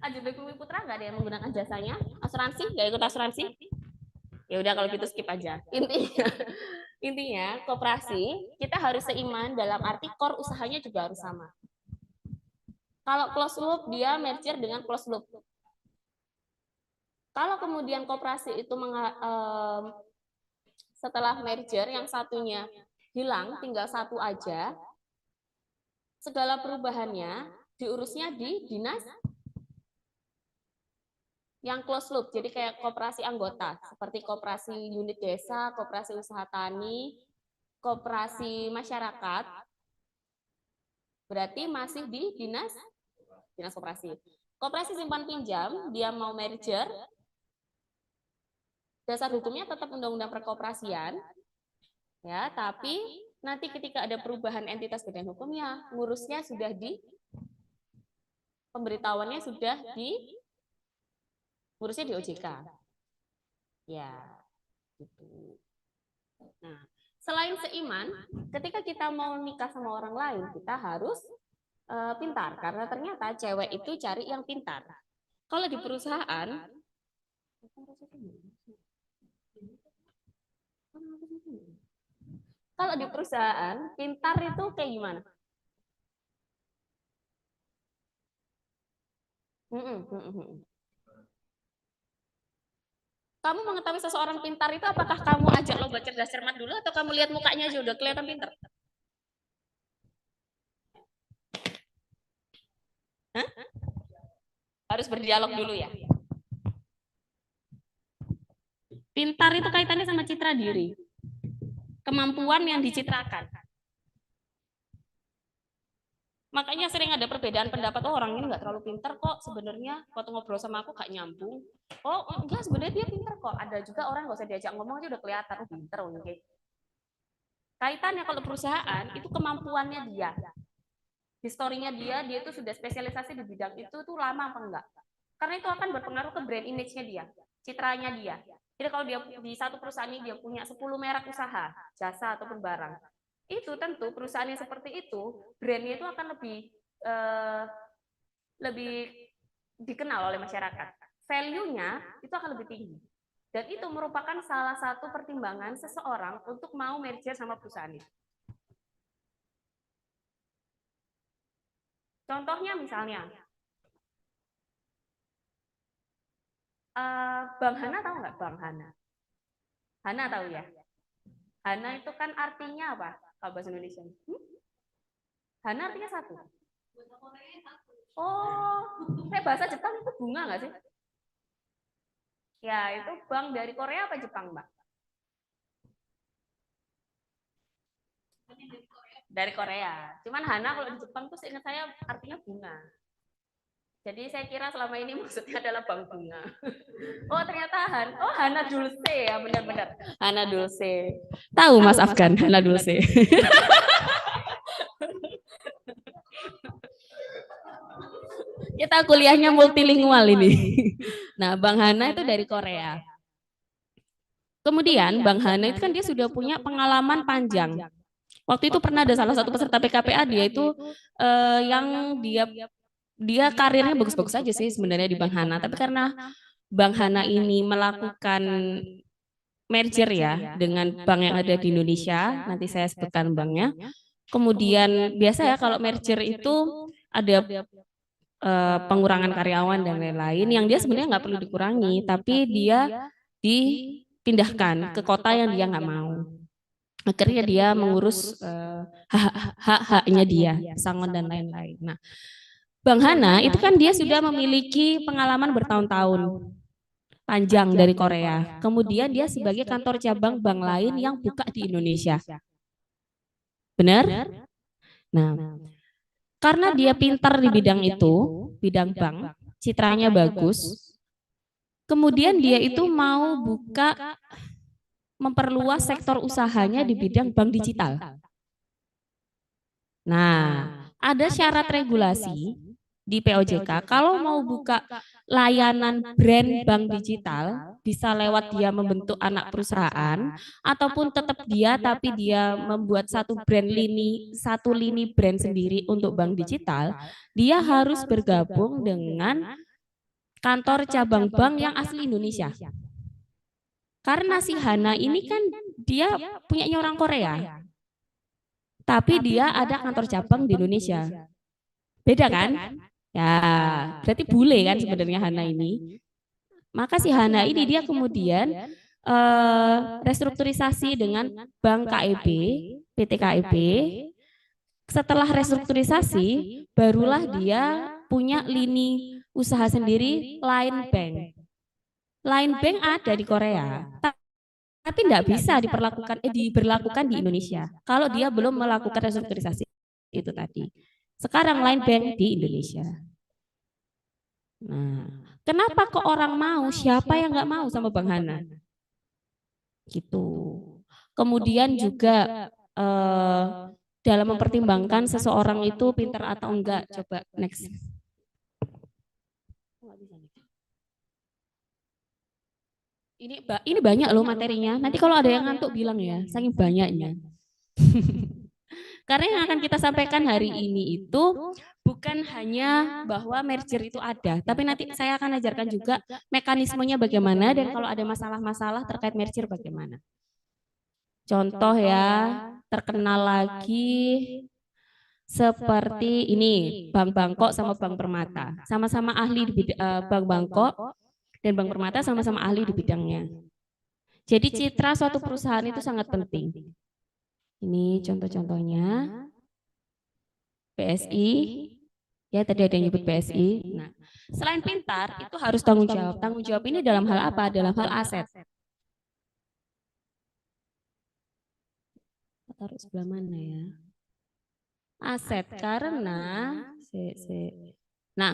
AJB Bumi Putra enggak ada yang menggunakan jasanya? Asuransi? Enggak ikut asuransi? Ya udah kalau gitu skip aja. Intinya koperasi kita harus seiman dalam arti core usahanya juga harus sama. Kalau closed loop dia merger dengan closed loop. Kalau kemudian koperasi itu setelah merger yang satunya hilang, tinggal satu aja, segala perubahannya diurusnya di dinas yang closed loop, jadi kayak koperasi anggota, seperti koperasi unit desa, koperasi usaha tani, koperasi masyarakat, berarti masih di dinas koperasi. Koperasi simpan pinjam, dia mau merger, dasar hukumnya tetap undang-undang perkoperasian, ya, tapi nanti ketika ada perubahan entitas badan hukumnya, ngurusnya sudah di, pemberitahuannya sudah di ngurusnya di OJK. Ya, gitu. Nah, selain seiman, ketika kita mau nikah sama orang lain, kita harus pintar. Karena ternyata cewek itu cari yang pintar. Kalau di perusahaan, pintar itu kayak gimana? Kamu mengetahui seseorang pintar itu apakah kamu ajak lomba cerdas cermat dulu atau kamu lihat mukanya aja udah kelihatan pintar? Hah? Harus berdialog dulu ya. Pintar itu kaitannya sama citra diri. Kemampuan yang dicitrakan. Makanya sering ada perbedaan pendapat, oh orang ini nggak terlalu pintar kok sebenarnya, waktu ngobrol sama aku gak nyambung. Oh enggak, sebenarnya dia pintar kok. Ada juga orang nggak usah diajak ngomong aja udah kelihatan, oh pintar. Okay. Kaitannya kalau perusahaan itu kemampuannya dia, historinya dia itu sudah spesialisasi di bidang itu tuh lama apa enggak? Karena itu akan berpengaruh ke brand image-nya dia, citranya dia. Jadi kalau dia di satu perusahaan ini dia punya 10 merek usaha, jasa ataupun barang, itu tentu perusahaannya seperti itu, brandnya itu akan lebih dikenal oleh masyarakat. Value-nya itu akan lebih tinggi. Dan itu merupakan salah satu pertimbangan seseorang untuk mau merger sama perusahaan itu. Contohnya misalnya, Bang Hana tahu nggak Bang Hana? Hana tahu ya? Hana itu kan artinya apa? Kalau bahasa Indonesia. Hana artinya satu. Oh, bahasa Jepang itu bunga nggak sih? Ya, itu bang dari Korea apa Jepang, Mbak? Dari Korea. Cuman Hana kalau di Jepang tuh seingat saya artinya bunga. Jadi saya kira selama ini maksudnya adalah Bang Bunga. Oh ternyata Hana Dulce ya, benar-benar. Hana Dulce. Tahu Mas Afgan, Hana Dulce. Kita kuliahnya multilingual ini. Nah, Bang Hana itu dari Korea. Kemudian Bang Hana itu kan dia sudah punya pengalaman panjang. Waktu itu pernah ada salah satu peserta PKPA dia itu yang dia karirnya bagus-bagus aja sih sebenarnya di Bang Hana, tapi karena Bang Hana ini melakukan merger ya dengan bank yang ada di Indonesia, nanti saya sebutkan banknya. Kemudian biasa ya kalau merger itu ada pengurangan karyawan dan lain-lain yang dia sebenarnya nggak perlu dikurangi, tapi dia dipindahkan ke kota yang dia nggak mau. Akhirnya dia mengurus hak-haknya dia, pesangon dan lain-lain. Nah, Bang Hana itu kan dia sudah memiliki pengalaman bertahun-tahun panjang dari Korea. Kemudian dia sebagai kantor cabang bank lain yang buka di Indonesia. Benar? Nah, karena dia pintar di bidang itu, bidang bank, citranya bagus, kemudian dia itu mau buka, memperluas sektor usahanya di bidang bank digital. Nah, ada syarat regulasi di POJK, kalau mau buka layanan brand bank digital, bisa lewat dia membentuk anak perusahaan, ataupun tetap dia tapi dia membuat satu lini brand sendiri untuk bank digital, dia harus bergabung dengan kantor cabang bank yang asli Indonesia. Karena si Hana ini kan dia punyanya orang Korea, tapi dia ada kantor cabang di Indonesia. Beda kan? Ya, berarti bule kan sebenarnya Hana ini. Maka si Hana ini dia kemudian restrukturisasi dengan Bank KEB, PT KEB. Setelah restrukturisasi, barulah dia punya lini usaha sendiri, Line Bank. Line Bank ada di Korea, tapi tidak bisa diberlakukan di Indonesia kalau dia belum melakukan restrukturisasi itu tadi. Sekarang Line Bank di Indonesia. Nah, kenapa kok orang mau? Siapa yang nggak mau sama Bang Hana? Gitu. Kemudian juga dalam mempertimbangkan seseorang itu pintar atau enggak. Coba next. Ini banyak loh materinya. Nanti kalau ada yang ngantuk bilang ya, saking banyaknya. Karena yang akan kita sampaikan hari ini itu bukan hanya bahwa merger itu ada, tapi nanti saya akan ajarkan juga mekanismenya bagaimana dan kalau ada masalah-masalah terkait merger bagaimana. Contoh ya, terkenal lagi seperti ini, Bank Bangkok sama Bank Permata. Sama-sama ahli di Bank Bangkok dan Bank Permata sama-sama ahli di bidangnya. Jadi citra suatu perusahaan itu sangat penting. Ini contoh-contohnya. BSI, ya tadi ada yang nyebut BSI. Nah, selain pintar, itu harus tanggung jawab. Tanggung jawab ini dalam hal apa? Dalam hal aset. Taruh sebelah mana ya? Aset, karena Nah,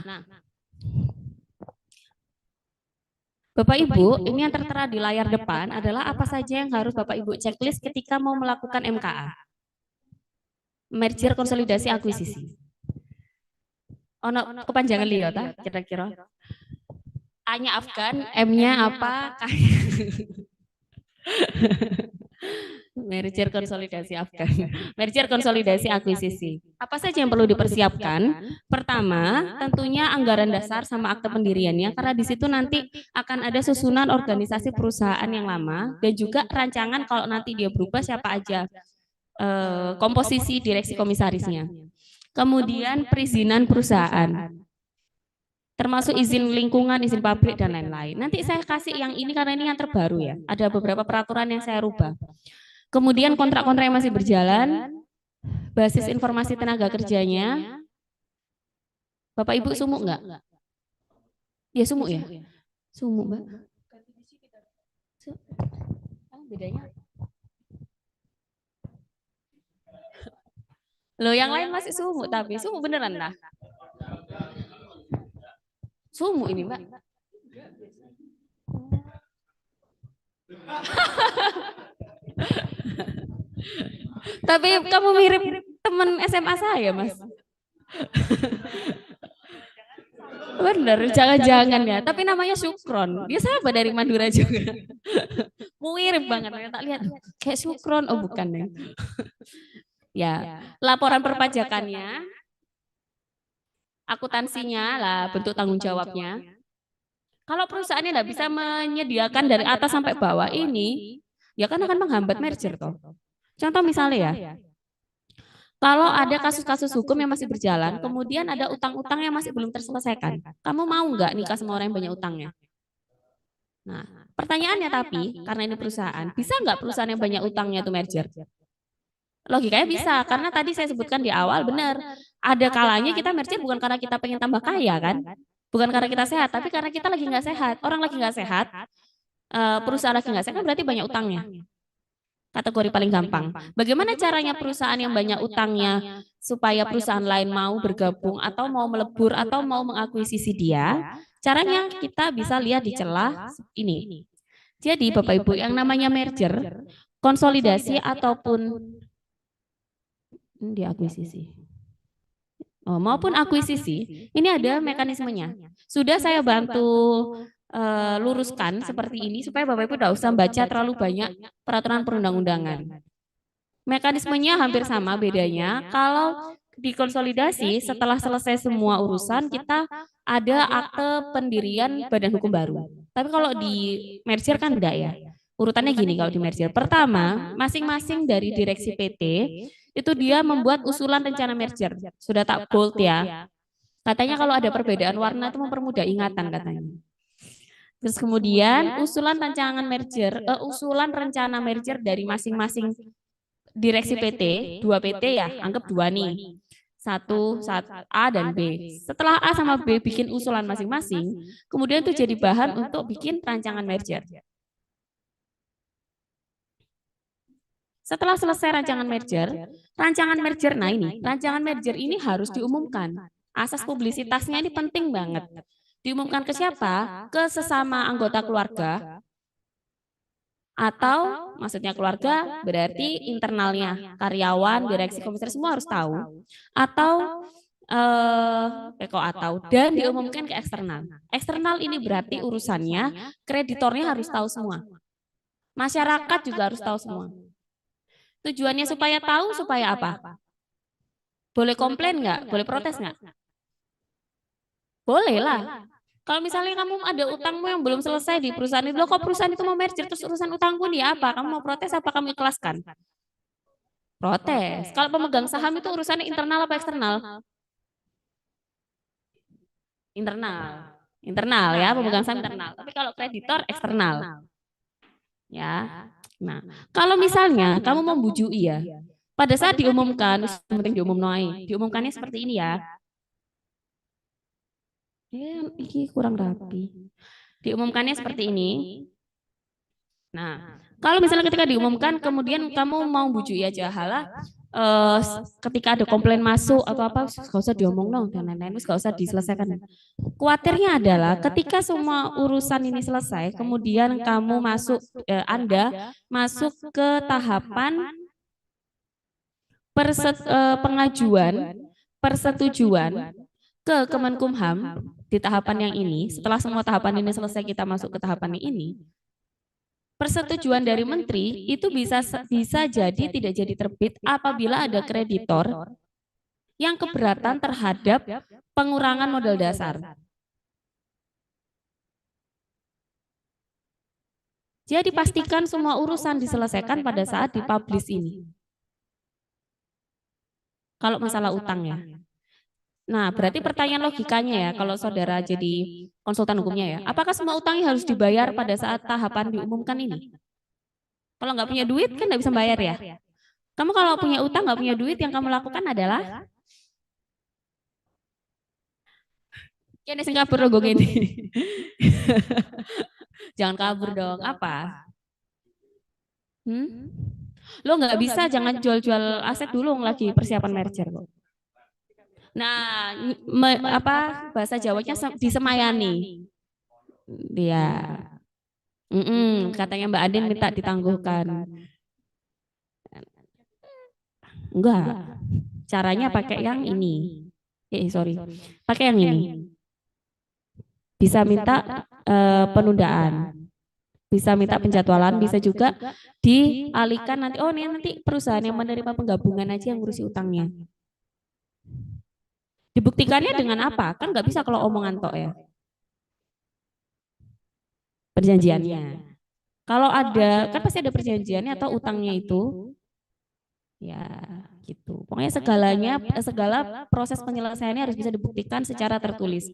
Bapak Ibu, ini yang tertera di layar depan adalah apa saja yang harus Bapak Ibu checklist ketika mau melakukan MKA. Merger konsolidasi akuisisi. Ono kepanjangan lihat kira-kira. A-nya Afgan, M-nya apa? Merger konsolidasi Afgan. Merger konsolidasi akuisisi. Apa saja yang perlu dipersiapkan? Pertama, tentunya anggaran dasar sama akte pendiriannya, karena di situ nanti akan ada susunan organisasi perusahaan yang lama dan juga rancangan kalau nanti dia berubah siapa aja komposisi direksi komisarisnya. Kemudian perizinan perusahaan, termasuk izin lingkungan, izin pabrik, dan lain-lain. Nanti saya kasih yang ini karena ini yang terbaru ya. Ada beberapa peraturan yang saya rubah. Kemudian kontrak-kontrak yang masih berjalan, basis informasi tenaga kerjanya. Bapak Ibu sumuk nggak? Ya sumuk ya? Sumuk Mbak. Bedanya? Loh yang lain masih sumuk tapi sumuk beneran lah. Sumuk ini Mbak. Tapi kamu mirip teman SMA saya Mas. Bener, jangan-jangan ya. Tapi namanya Sukron. Dia sahabat dari Madura juga. Mirip banget. Tak lihat kayak Sukron. Oh bukan ya. Ya, laporan perpajakannya, akuntansinya lah bentuk tanggung jawabnya. Kalau perusahaannya tidak bisa menyediakan dari atas sampai bawah ini, ya kan akan menghambat merger toh. Contoh misalnya ya, kalau ada kasus-kasus hukum yang masih berjalan, kemudian ada utang-utang yang masih belum terselesaikan, kamu mau nggak nikah sama orang yang banyak utangnya? Nah, pertanyaannya tapi, karena ini perusahaan, bisa nggak perusahaan yang banyak utangnya itu merger? Logikanya bisa, karena tadi saya sebutkan di awal benar. Ada kalanya kita merger bukan karena kita pengen tambah kaya kan? Bukan karena kita sehat, tapi karena kita lagi nggak sehat. Orang lagi nggak sehat, perusahaan lagi nggak sehat, kan berarti banyak utangnya. Kategori paling gampang. Bagaimana caranya perusahaan yang banyak utangnya supaya perusahaan lain mau bergabung atau mau melebur atau mau mengakuisisi dia? Caranya kita bisa lihat di celah ini. Jadi Bapak Ibu, yang namanya merger, konsolidasi ataupun diakuisisi. Maupun akuisisi, ini ada mekanismenya. Sudah saya bantu luruskan seperti ini supaya Bapak Ibu tidak usah baca terlalu banyak peraturan perundang-undangan. Mekanismenya hampir sama, bedanya kalau dikonsolidasi setelah selesai semua urusan kita ada akte pendirian badan hukum baru. Tapi kalau di merger kan enggak ya. Urutannya gini kalau di merger. Pertama, masing-masing dari direksi PT itu dia membuat usulan rencana merger. Sudah tak bold ya. Katanya kalau ada perbedaan warna itu mempermudah ingatan katanya. Terus kemudian usulan rancangan merger, usulan rencana merger dari masing-masing direksi PT, 2 PT ya, anggap 2 nih. Satu A dan B. Setelah A sama B bikin usulan masing-masing, kemudian itu jadi bahan untuk bikin rancangan merger. Setelah selesai rancangan merger, nah ini, rancangan merger ini harus diumumkan. Asas publisitasnya ini penting banget. Diumumkan ke siapa? Ke sesama anggota keluarga, atau maksudnya keluarga berarti internalnya, karyawan, direksi, komisaris semua harus tahu. Atau dan diumumkan ke eksternal. Eksternal ini berarti urusannya kreditornya harus tahu semua. Masyarakat juga harus tahu semua. Tujuannya supaya tahu, supaya apa? Boleh komplain nggak? Boleh protes nggak? Boleh lah. Kalau misalnya kamu ada utangmu yang belum selesai di perusahaan itu, kok perusahaan itu mau merger, terus urusan utangku nih apa? Kamu mau protes apa kamu ikhlaskan? Protes. Kalau pemegang saham itu urusannya internal apa eksternal? Internal. Internal ya, pemegang saham internal. Tapi kalau kreditor eksternal. Ya. Nah, kalau misalnya kamu mau bujui ya, pada saat diumumkan, penting diumumkannya seperti ini ya. Ini kurang rapi. Diumumkannya seperti ini. Nah, kalau misalnya ketika diumumkan, kemudian kamu mau bujui aja, halah, ketika ada komplain masuk atau apa, gak usah diomong dong, dan lain-lain, gak usah diselesaikan. Kuatirnya adalah ketika semua urusan ini selesai, kemudian kamu masuk, Anda masuk ke tahapan pengajuan persetujuan ke Kemenkumham di tahapan yang ini. Setelah semua tahapan ini selesai, kita masuk ke tahapan yang ini. Persetujuan dari menteri itu bisa jadi tidak jadi terbit apabila ada kreditor yang keberatan terhadap pengurangan modal dasar. Jadi pastikan semua urusan diselesaikan pada saat dipublish ini. Kalau masalah utang ya. Nah, berarti pertanyaan logikanya ya, kalau saudara jadi konsultan hukumnya ya, apakah semua utangnya harus dibayar pada saat tahapan diumumkan ini? Kalau nggak punya duit kan nggak bisa bayar ya. Kamu kalau punya utang nggak punya duit, yang kamu lakukan adalah kene sing kabur logo gini. Jangan kabur dong. Apa? Lo nggak bisa, jangan jual-jual aset dulu lagi persiapan merger kok. Nah, bahasa Jawanya disemayani. Dia. Katanya Mbak Adin minta ditangguhkan. Enggak. Caranya pakai yang ini. Pakai yang ini. Bisa minta penundaan. Bisa minta penjadwalan, bisa juga dialihkan nanti. Oh, nanti perusahaan yang menerima penggabungan aja yang ngurusi utangnya. Dibuktikannya dengan apa? Kan nggak bisa kalau omongan tok ya. Perjanjiannya. Kalau ada, kan pasti ada perjanjiannya atau utangnya itu. Ya, gitu. Pokoknya segala proses penyelesaiannya harus bisa dibuktikan secara tertulis.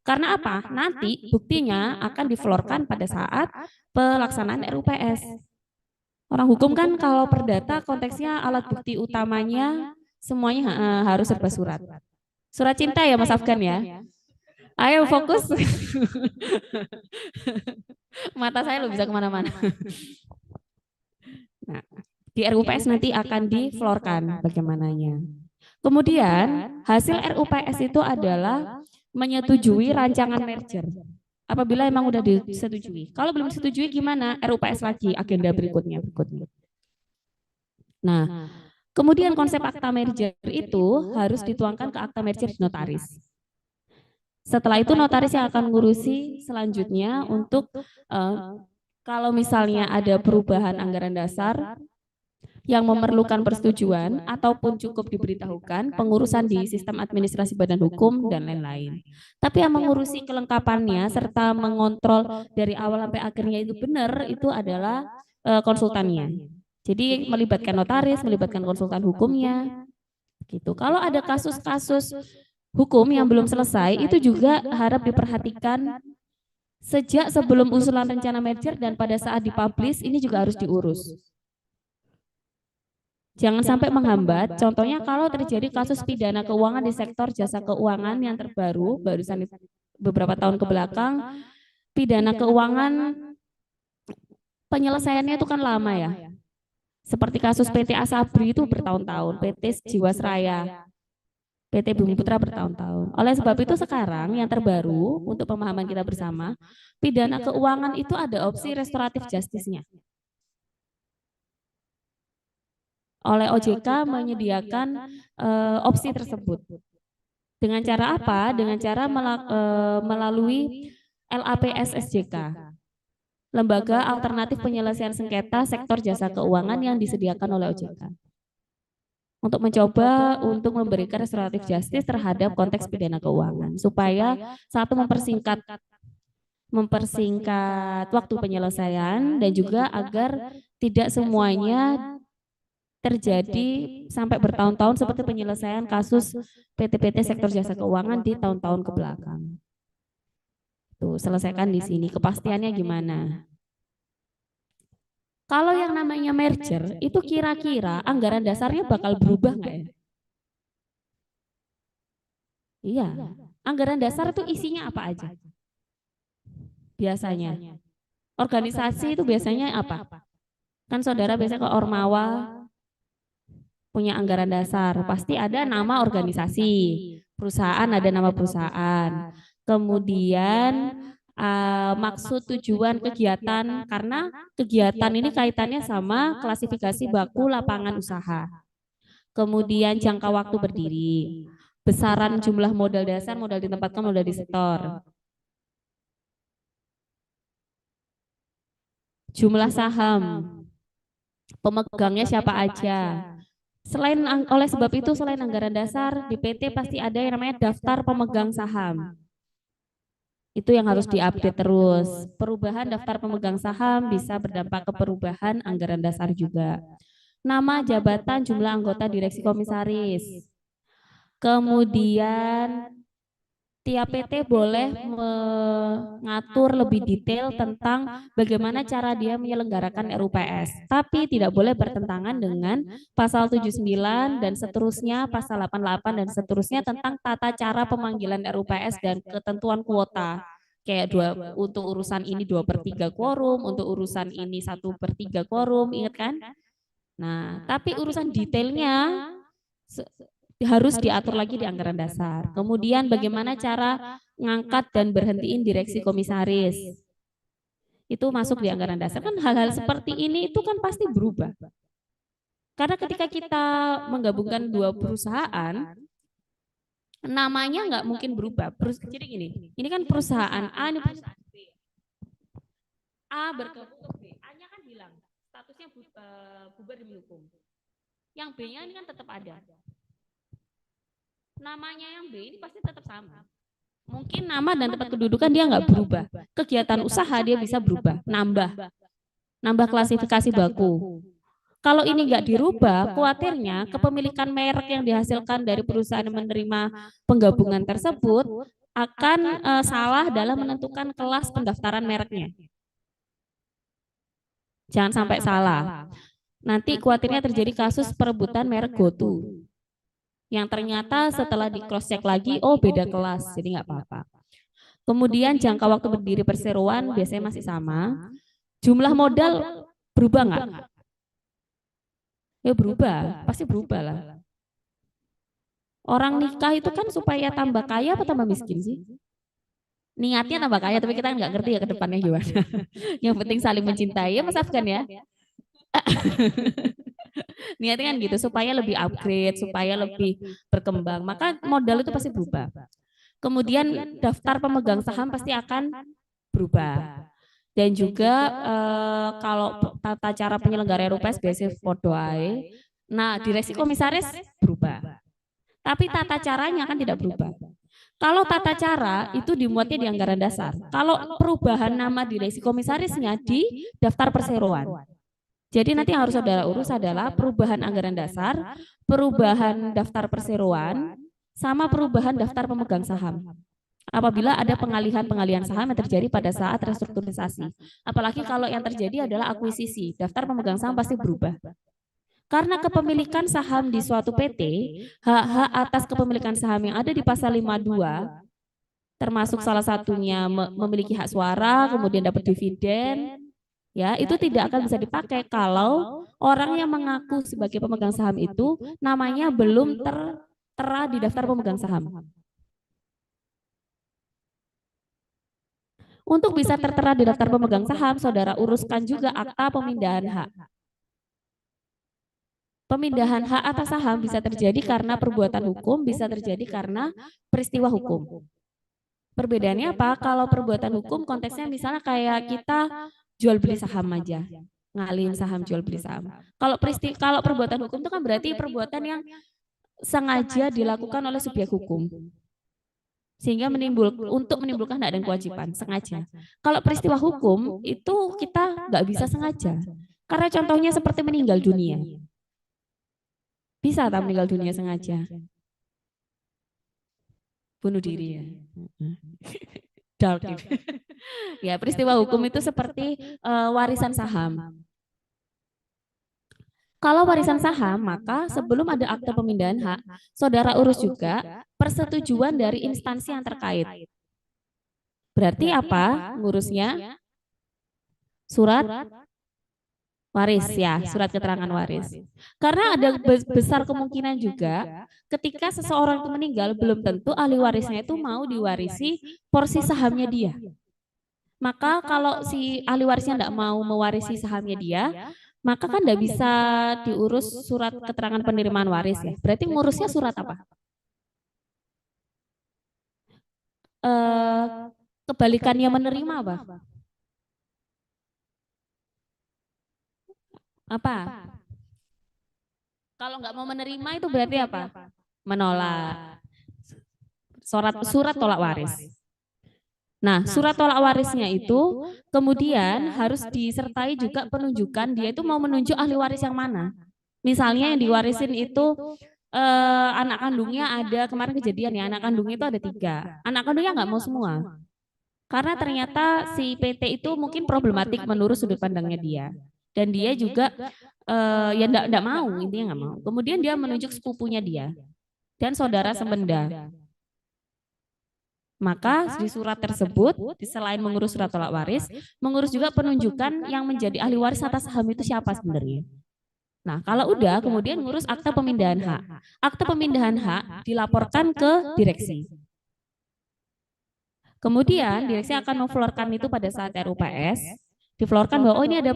Karena apa? Nanti buktinya akan diflorkan pada saat pelaksanaan RUPS. Orang hukum kan kalau perdata konteksnya alat bukti utamanya semuanya harus serba surat. Surat cinta ya Mas Afgan ya. Ayo fokus. Mata saya lo bisa kemana-mana. Nah, di RUPS nanti akan diflorkan bagaimananya. Kemudian hasil RUPS itu adalah menyetujui rancangan merger. Apabila emang udah disetujui. Kalau belum disetujui gimana? RUPS lagi agenda berikutnya. Nah, kemudian konsep akta merger itu harus dituangkan ke akta merger di notaris. Setelah itu notaris yang akan ngurusi selanjutnya untuk kalau misalnya ada perubahan anggaran dasar yang memerlukan persetujuan ataupun cukup diberitahukan pengurusan di sistem administrasi badan hukum dan lain-lain. Tapi yang mengurusi kelengkapannya serta mengontrol dari awal sampai akhirnya itu benar itu adalah konsultannya. Jadi melibatkan notaris, melibatkan konsultan hukumnya. Gitu. Kalau ada kasus-kasus hukum yang belum selesai itu juga harap diperhatikan sejak sebelum usulan rencana merger dan pada saat dipublish ini juga harus diurus. Jangan sampai menghambat, contohnya kalau terjadi kasus pidana keuangan di sektor jasa keuangan yang terbaru, barusan beberapa tahun ke belakang, pidana keuangan penyelesaiannya itu kan lama ya. Seperti kasus PT Asabri itu bertahun-tahun, PT Jiwasraya, PT Bumi Putra bertahun-tahun. Oleh sebab itu sekarang yang terbaru untuk pemahaman kita bersama, pidana keuangan itu ada opsi restoratif justice-nya. Oleh OJK menyediakan opsi tersebut. Dengan cara apa? Dengan cara melalui LAPS SJK, Lembaga Alternatif Penyelesaian Sengketa Sektor Jasa Keuangan yang disediakan oleh OJK. Untuk mencoba untuk memberikan restoratif justice terhadap konteks pidana keuangan, supaya satu mempersingkat waktu penyelesaian dan juga agar tidak semuanya terjadi sampai bertahun-tahun seperti penyelesaian kasus PT-PT sektor jasa keuangan di tahun-tahun ke belakang. Tuh, selesaikan di sini. Kepastiannya gimana? Kalau yang namanya merger, itu kira-kira anggaran dasarnya bakal berubah nggak ya? Iya, anggaran dasar itu isinya apa aja? Biasanya. Organisasi itu biasanya apa? Kan saudara biasanya ke Ormawa, punya anggaran dasar, pasti ada nama organisasi, perusahaan ada nama perusahaan, kemudian maksud tujuan kegiatan, karena kegiatan ini kaitannya sama klasifikasi baku lapangan usaha, kemudian jangka waktu berdiri, besaran jumlah modal dasar, modal ditempatkan, modal disetor, jumlah saham, pemegangnya siapa aja. Oleh sebab itu selain anggaran dasar di PT pasti ada yang namanya daftar pemegang saham. Itu yang harus diupdate terus. Perubahan daftar pemegang saham bisa berdampak ke perubahan anggaran dasar juga. Nama, jabatan, jumlah anggota direksi komisaris. Kemudian tiap PT boleh mengatur lebih detail tentang bagaimana cara dia menyelenggarakan RUPS, tapi tidak boleh bertentangan dengan pasal 79 dan seterusnya, pasal 88 dan seterusnya tentang tata cara pemanggilan RUPS dan ketentuan kuota. Kayak untuk urusan ini 2/3 quorum, untuk urusan ini 1/3 quorum, ingat kan? Nah, tapi urusan detailnya harus diatur lagi di anggaran dasar. Kemudian bagaimana cara ngangkat dan berhentiin direksi komisaris. Itu masuk di anggaran dasar. Kan hal-hal seperti ini itu kan pasti berubah. Karena ketika kita menggabungkan dua perusahaan, namanya nggak mungkin berubah. Jadi gini, ini kan perusahaan A, ini perusahaan B. A bergabung ke B. A-nya kan hilang, statusnya bubar demi hukum. Yang B-nya ini kan tetap ada. Namanya yang B ini pasti tetap sama. Mungkin nama dan tempat kedudukan dia nggak berubah. Kegiatan usaha dia bisa berubah, nambah klasifikasi baku. Kalau ini nggak dirubah, khawatirnya kepemilikan merek yang dihasilkan dari perusahaan yang menerima penggabungan tersebut akan salah dalam menentukan kelas pendaftaran mereknya. Jangan sampai salah. Nanti khawatirnya terjadi kasus perebutan merek GoTo. Yang ternyata setelah di cross check lagi, oh beda kelas, jadi nggak apa-apa. Kemudian jangka waktu berdiri perseroan biasanya masih sama. Jumlah modal berubah nggak? Ya berubah, pasti berubah lah. Orang nikah itu kan supaya tambah kaya apa tambah miskin sih? Niatnya tambah kaya, tapi kita nggak ngerti ya ke depannya gimana. Yang penting saling mencintai, ya Mas Afgan ya. Niatnya kan gitu, supaya lebih upgrade, supaya lebih berkembang. Maka modal itu pasti berubah. Kemudian daftar pemegang saham pasti akan berubah. Dan juga kalau tata cara penyelenggara RUPS biasanya podo ae. Nah, direksi komisaris berubah. Tapi tata caranya kan tidak berubah. Kalau tata cara itu dimuatnya di anggaran dasar. Kalau perubahan nama direksi komisarisnya di daftar perseroan. Jadi nanti yang harus saudara urus adalah perubahan anggaran dasar, perubahan daftar perseroan, sama perubahan daftar pemegang saham. Apabila ada pengalihan saham yang terjadi pada saat restrukturisasi. Apalagi kalau yang terjadi adalah akuisisi, daftar pemegang saham pasti berubah. Karena kepemilikan saham di suatu PT, hak-hak atas kepemilikan saham yang ada di pasal 52, termasuk salah satunya memiliki hak suara, kemudian dapat dividen, ya itu tidak akan bisa dipakai kalau orang yang mengaku sebagai pemegang saham itu namanya belum tertera di daftar pemegang saham. Untuk bisa tertera di daftar pemegang saham, saudara uruskan juga akta pemindahan hak. Pemindahan hak atas saham bisa terjadi karena perbuatan hukum, bisa terjadi karena peristiwa hukum. Perbedaannya apa? Kalau perbuatan hukum konteksnya misalnya kayak kita jual beli saham aja, ngalihin saham jual beli saham. Kalau perbuatan hukum itu kan berarti perbuatan yang sengaja dilakukan oleh subjek hukum. Sehingga untuk menimbulkan hak dan kewajiban, sengaja. Kalau peristiwa hukum itu kita nggak bisa sengaja. Karena contohnya seperti meninggal dunia. Bisa tak meninggal dunia sengaja? Bunuh diri ya. Dark. Ya, peristiwa hukum itu seperti warisan saham. Kalau warisan saham, maka sebelum ada akte pemindahan hak, saudara urus juga persetujuan dari instansi yang terkait. Berarti apa ngurusnya? Surat waris ya, surat keterangan waris. Karena ada besar kemungkinan juga ketika seseorang itu meninggal, belum tentu ahli warisnya itu mau diwarisi porsi sahamnya dia. Maka kalau si ahli warisnya tidak mau mewarisi sahamnya dia, maka kan tidak bisa diurus surat keterangan penerimaan waris ya. Berarti ngurusnya surat apa? Kebalikannya menerima apa? Apa? Kalau nggak mau menerima itu berarti apa? Menolak. Surat tolak waris. Nah, surat tolak warisnya itu kemudian harus disertai juga penunjukan dia itu mau menunjuk ahli waris yang mana. Misalnya yang diwarisin itu anak kandungnya ada, kemarin kejadian ya, anak kandungnya itu ada 3. Anak kandungnya nggak mau semua. Karena ternyata si PT itu mungkin problematik menurut sudut pandangnya dia. Dan dia juga ya enggak mau, intinya enggak mau. Kemudian dia menunjuk sepupunya dia dan saudara sembenda. Maka di surat tersebut, selain mengurus surat tolak waris, mengurus juga penunjukan yang menjadi ahli waris atas saham itu siapa sebenarnya. Nah, kalau udah, kemudian ngurus akte pemindahan hak. Akte pemindahan hak dilaporkan ke direksi. Kemudian direksi akan memflorkan itu pada saat RUPS, diflorkan bahwa oh ini ada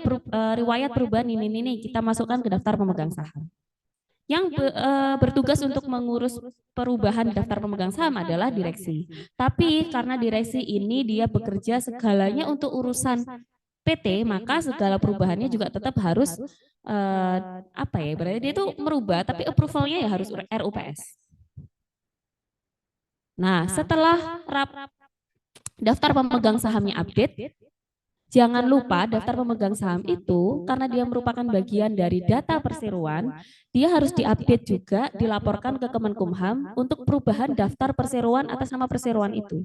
riwayat perubahan ini kita masukkan ke daftar pemegang saham. Yang bertugas untuk mengurus perubahan daftar pemegang saham adalah direksi. Tapi karena direksi ini dia bekerja segalanya untuk urusan PT, maka segala perubahannya juga tetap harus berarti dia itu merubah, tapi approvalnya ya harus RUPS. Nah, setelah daftar pemegang sahamnya update, Jangan lupa daftar pemegang saham itu karena dia merupakan bagian dari data perseroan, dia harus diupdate juga, dilaporkan ke Kemenkumham untuk perubahan daftar perseroan atas nama perseroan itu.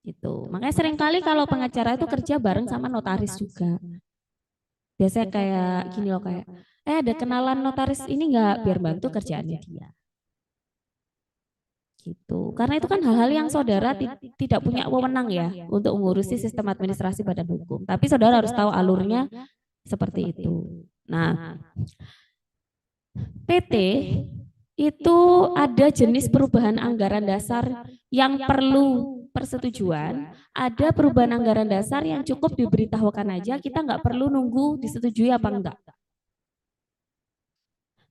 Gitu. Makanya seringkali kalau pengacara itu kerja bareng sama notaris juga. Biasanya kayak gini loh, kayak ada kenalan notaris ini enggak, biar bantu kerjaannya dia. Gitu. Karena itu kan hal-hal yang saudara tidak punya wewenang ya untuk mengurusi sistem administrasi badan hukum. Tapi saudara harus tahu alurnya seperti itu. Nah, PT itu ada jenis perubahan anggaran dasar yang perlu persetujuan, ada perubahan anggaran dasar yang cukup diberitahukan aja, kita nggak perlu nunggu disetujui apa enggak.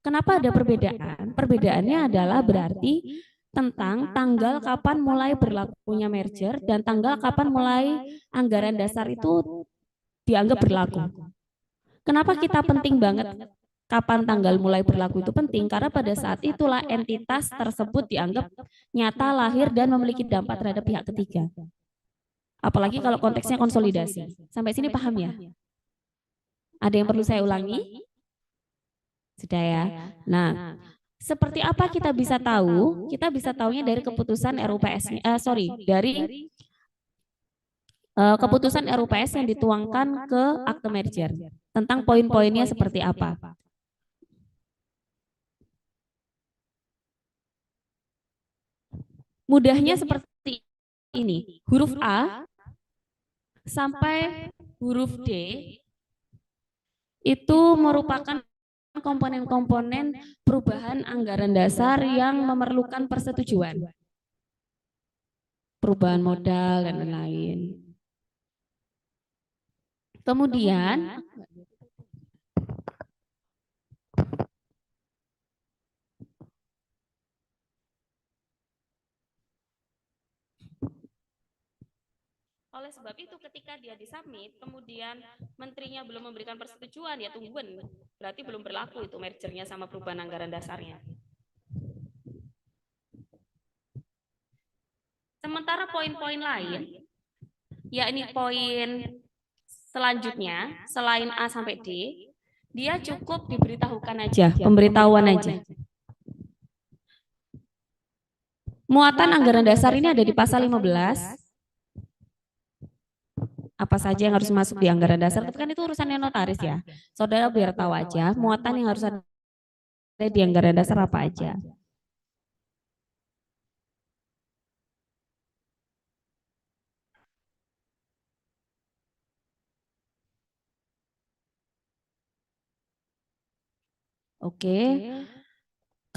Kenapa ada perbedaan? Perbedaannya adalah berarti tentang tanggal kapan mulai berlakunya merger dan tanggal kapan mulai anggaran dasar itu dianggap berlaku. Kenapa kita penting banget kapan tanggal mulai berlaku itu penting? Karena pada saat itulah entitas tersebut dianggap nyata lahir dan memiliki dampak terhadap pihak ketiga. Apalagi kalau konteksnya konsolidasi. Sampai sini paham ya? Ada yang perlu saya ulangi? Sudah ya? Nah, seperti apa kita bisa tahu? Kita bisa tahunya dari keputusan RUPS, dari keputusan RUPS yang dituangkan ke akte merger tentang poin-poinnya seperti apa. Mudahnya seperti ini, huruf A sampai huruf D itu merupakan komponen-komponen perubahan anggaran dasar yang memerlukan persetujuan. Perubahan modal dan lain-lain. Kemudian oleh sebab itu ketika dia disubmit, kemudian menterinya belum memberikan persetujuan, ya tungguin. Berarti belum berlaku itu mergernya sama perubahan anggaran dasarnya. Sementara poin-poin lain, yakni poin selanjutnya, selain A sampai D, dia cukup diberitahukan aja, pemberitahuan aja. Muatan anggaran dasar ini ada di pasal 15. Apa saja yang harus masuk di anggaran dasar, tapi kan itu urusannya notaris ya. Saudara biar tahu aja muatan yang harus ada di anggaran dasar apa aja. Oke.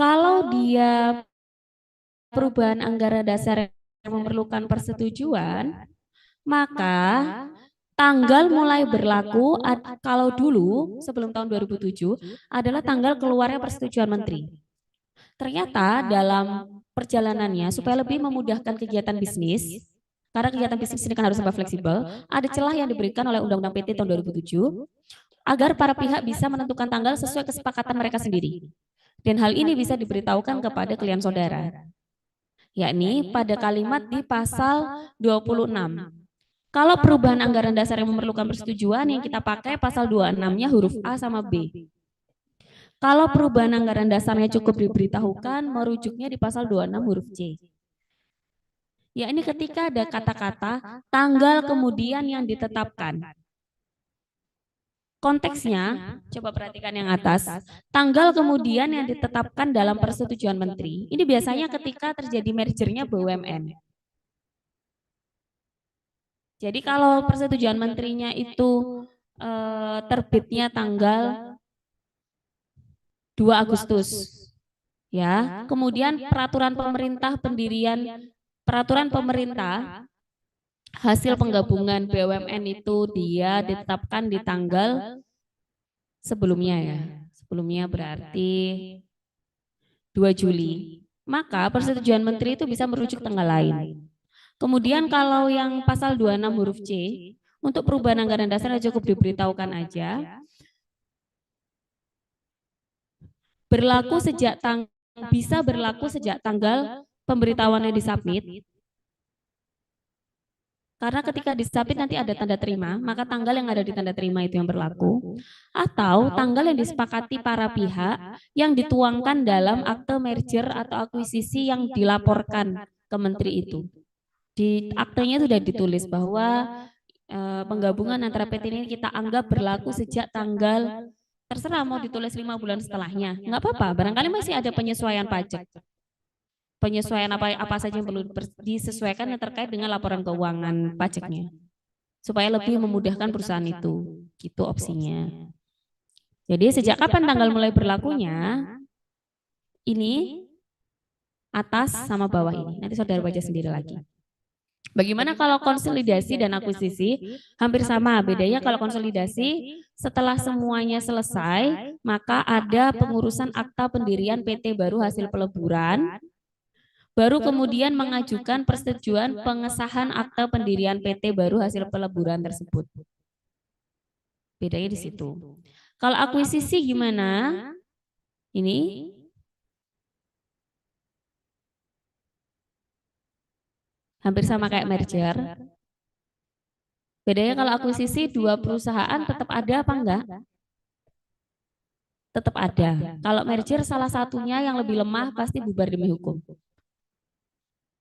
Kalau dia perubahan anggaran dasar yang memerlukan persetujuan, maka tanggal mulai berlaku kalau dulu sebelum tahun 2007 adalah tanggal keluarnya persetujuan menteri. Ternyata dalam perjalanannya supaya lebih memudahkan kegiatan bisnis, karena kegiatan bisnis ini kan harus serba fleksibel, ada celah yang diberikan oleh Undang-Undang PT tahun 2007 agar para pihak bisa menentukan tanggal sesuai kesepakatan mereka sendiri. Dan hal ini bisa diberitahukan kepada klien saudara, yakni pada kalimat di pasal 26. Kalau perubahan anggaran dasar yang memerlukan persetujuan, yang kita pakai pasal 26-nya huruf A sama B. Kalau perubahan anggaran dasarnya cukup diberitahukan, merujuknya di pasal 26 huruf C. Yakni ketika ada kata-kata tanggal kemudian yang ditetapkan. Konteksnya, coba perhatikan yang atas, tanggal kemudian yang ditetapkan dalam persetujuan menteri. Ini biasanya ketika terjadi mergernya BUMN. Jadi kalau persetujuan menterinya itu terbitnya tanggal 2 Agustus, ya. Kemudian peraturan pemerintah hasil penggabungan BUMN itu dia ditetapkan di tanggal sebelumnya ya. Sebelumnya berarti 2 Juli. Maka persetujuan menteri itu bisa merujuk tanggal lain. Kemudian kalau yang pasal 26 huruf C, untuk perubahan anggaran dasar cukup diberitahukan aja. Bisa berlaku sejak tanggal pemberitahuannya disubmit. Karena ketika disubmit nanti ada tanda terima, maka tanggal yang ada di tanda terima itu yang berlaku. Atau tanggal yang disepakati para pihak yang dituangkan dalam akte merger atau akuisisi yang dilaporkan ke menteri itu. Di aktenya itu sudah ditulis bahwa penggabungan antara PT ini kita anggap berlaku sejak tanggal, terserah mau ditulis 5 bulan setelahnya, nggak apa-apa, barangkali masih ada penyesuaian pajak. Penyesuaian apa saja yang perlu disesuaikan yang terkait dengan laporan keuangan pajaknya supaya lebih memudahkan perusahaan itu, gitu opsinya. Jadi sejak kapan tanggal mulai berlakunya? Ini atas sama bawah ini. Nanti saudara baca sendiri lagi. Bagaimana kalau konsolidasi dan akuisisi? Hampir sama, bedanya kalau konsolidasi setelah semuanya selesai, maka ada pengurusan akta pendirian PT baru hasil peleburan. Baru kemudian mengajukan persetujuan pengesahan akta pendirian PT baru hasil peleburan tersebut. Bedanya di situ. Kalau akuisisi gimana? Ini hampir sama kayak merger. Bedanya kalau akuisisi dua perusahaan tetap ada apa enggak? Tetap ada. Kalau merger salah satunya yang lebih lemah pasti bubar demi hukum.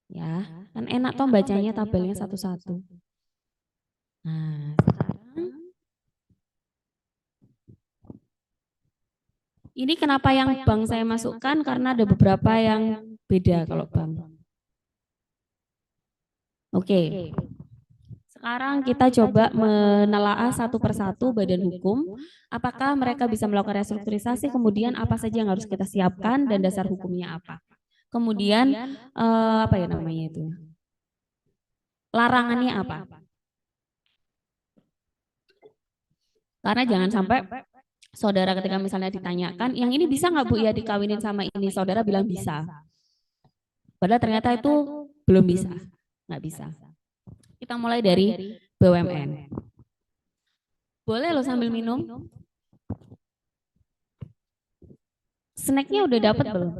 Ya, kan enak toh bacanya tabelnya satu-satu. Nah, sekarang ini kenapa yang bank saya masukkan karena ada beberapa yang beda kalau bank. Oke. Sekarang kita coba menelaah satu persatu badan hukum, apakah mereka bisa melakukan restrukturisasi, kemudian apa saja yang harus kita siapkan dan dasar hukumnya apa. Kemudian apa ya namanya itu? Larangannya apa? Karena jangan sampai saudara ketika misalnya ditanyakan, yang ini bisa nggak Bu ya dikawinin sama ini? Saudara bilang bisa. Padahal ternyata itu belum bisa, nggak bisa. Kita mulai dari BUMN. Boleh lo sambil minum? Snacknya udah dapat belum?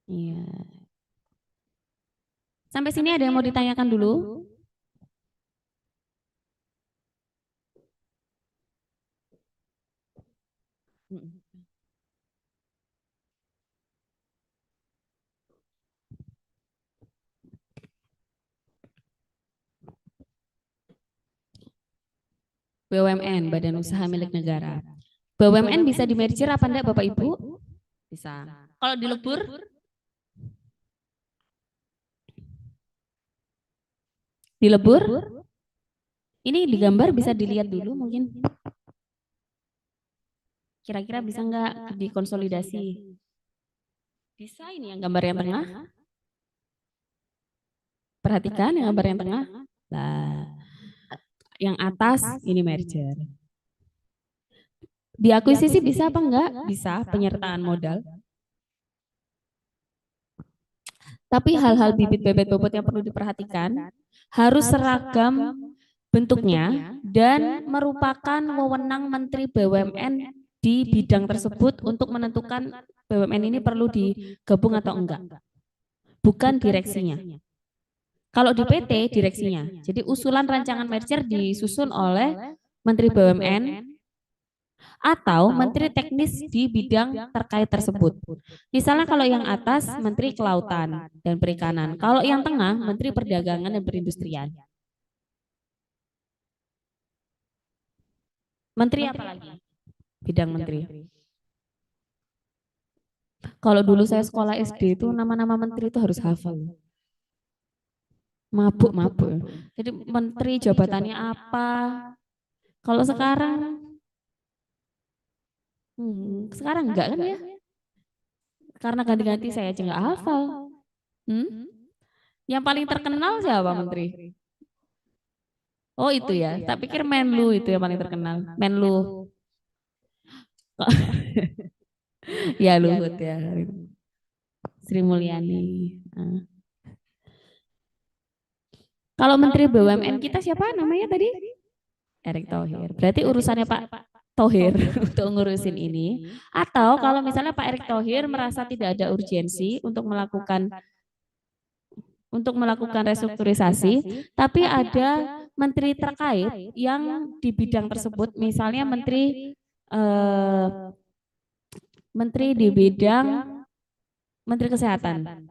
Iya. Sampai sini ada yang mau ditanyakan dulu? BUMN, Badan Usaha Milik Negara. BUMN bisa di-merger apa enggak Bapak Ibu? Bisa. Kalau dilebur? Dilebur? Ini digambar bisa dilihat dulu mungkin. Kira-kira bisa enggak dikonsolidasi? Bisa ini yang gambar yang tengah? Perhatikan yang gambar yang tengah. Nah, yang atas ini merger. Di akuisisi bisa apa enggak? Bisa, penyertaan modal. Tapi hal-hal bibit bebet bobot yang perlu diperhatikan harus seragam bentuknya dan merupakan wewenang Menteri BUMN di bidang tersebut untuk menentukan BUMN ini perlu digabung atau enggak. Bukan direksinya. Kalau di PT direksinya. Jadi usulan rancangan merger disusun oleh Menteri BUMN atau menteri teknis di bidang terkait tersebut. Misalnya kalau yang atas Menteri Kelautan dan Perikanan, kalau yang tengah Menteri Perdagangan dan Perindustrian. Menteri apa lagi? Bidang menteri. Kalau dulu saya sekolah SD itu nama-nama menteri itu harus hafal. Mabuk-mabuk. Jadi menteri jabatannya apa? Kalau sekarang enggak kan ya? Karena ganti-ganti saya aja enggak hafal. Yang paling terkenal siapa menteri? Oh itu ya, tak pikir Menlu itu yang paling terkenal. Menlu. Ya Luhut ya. Sri Mulyani. Kalau Menteri BUMN kita siapa namanya tadi? Erick Thohir. Berarti urusannya Pak Thohir untuk ngurusin ini. Atau kalau misalnya Pak Erick Thohir merasa tidak ada urgensi untuk melakukan untuk melakukan restrukturisasi, tapi ada menteri terkait yang di bidang tersebut, misalnya eh, menteri di bidang Menteri Kesehatan.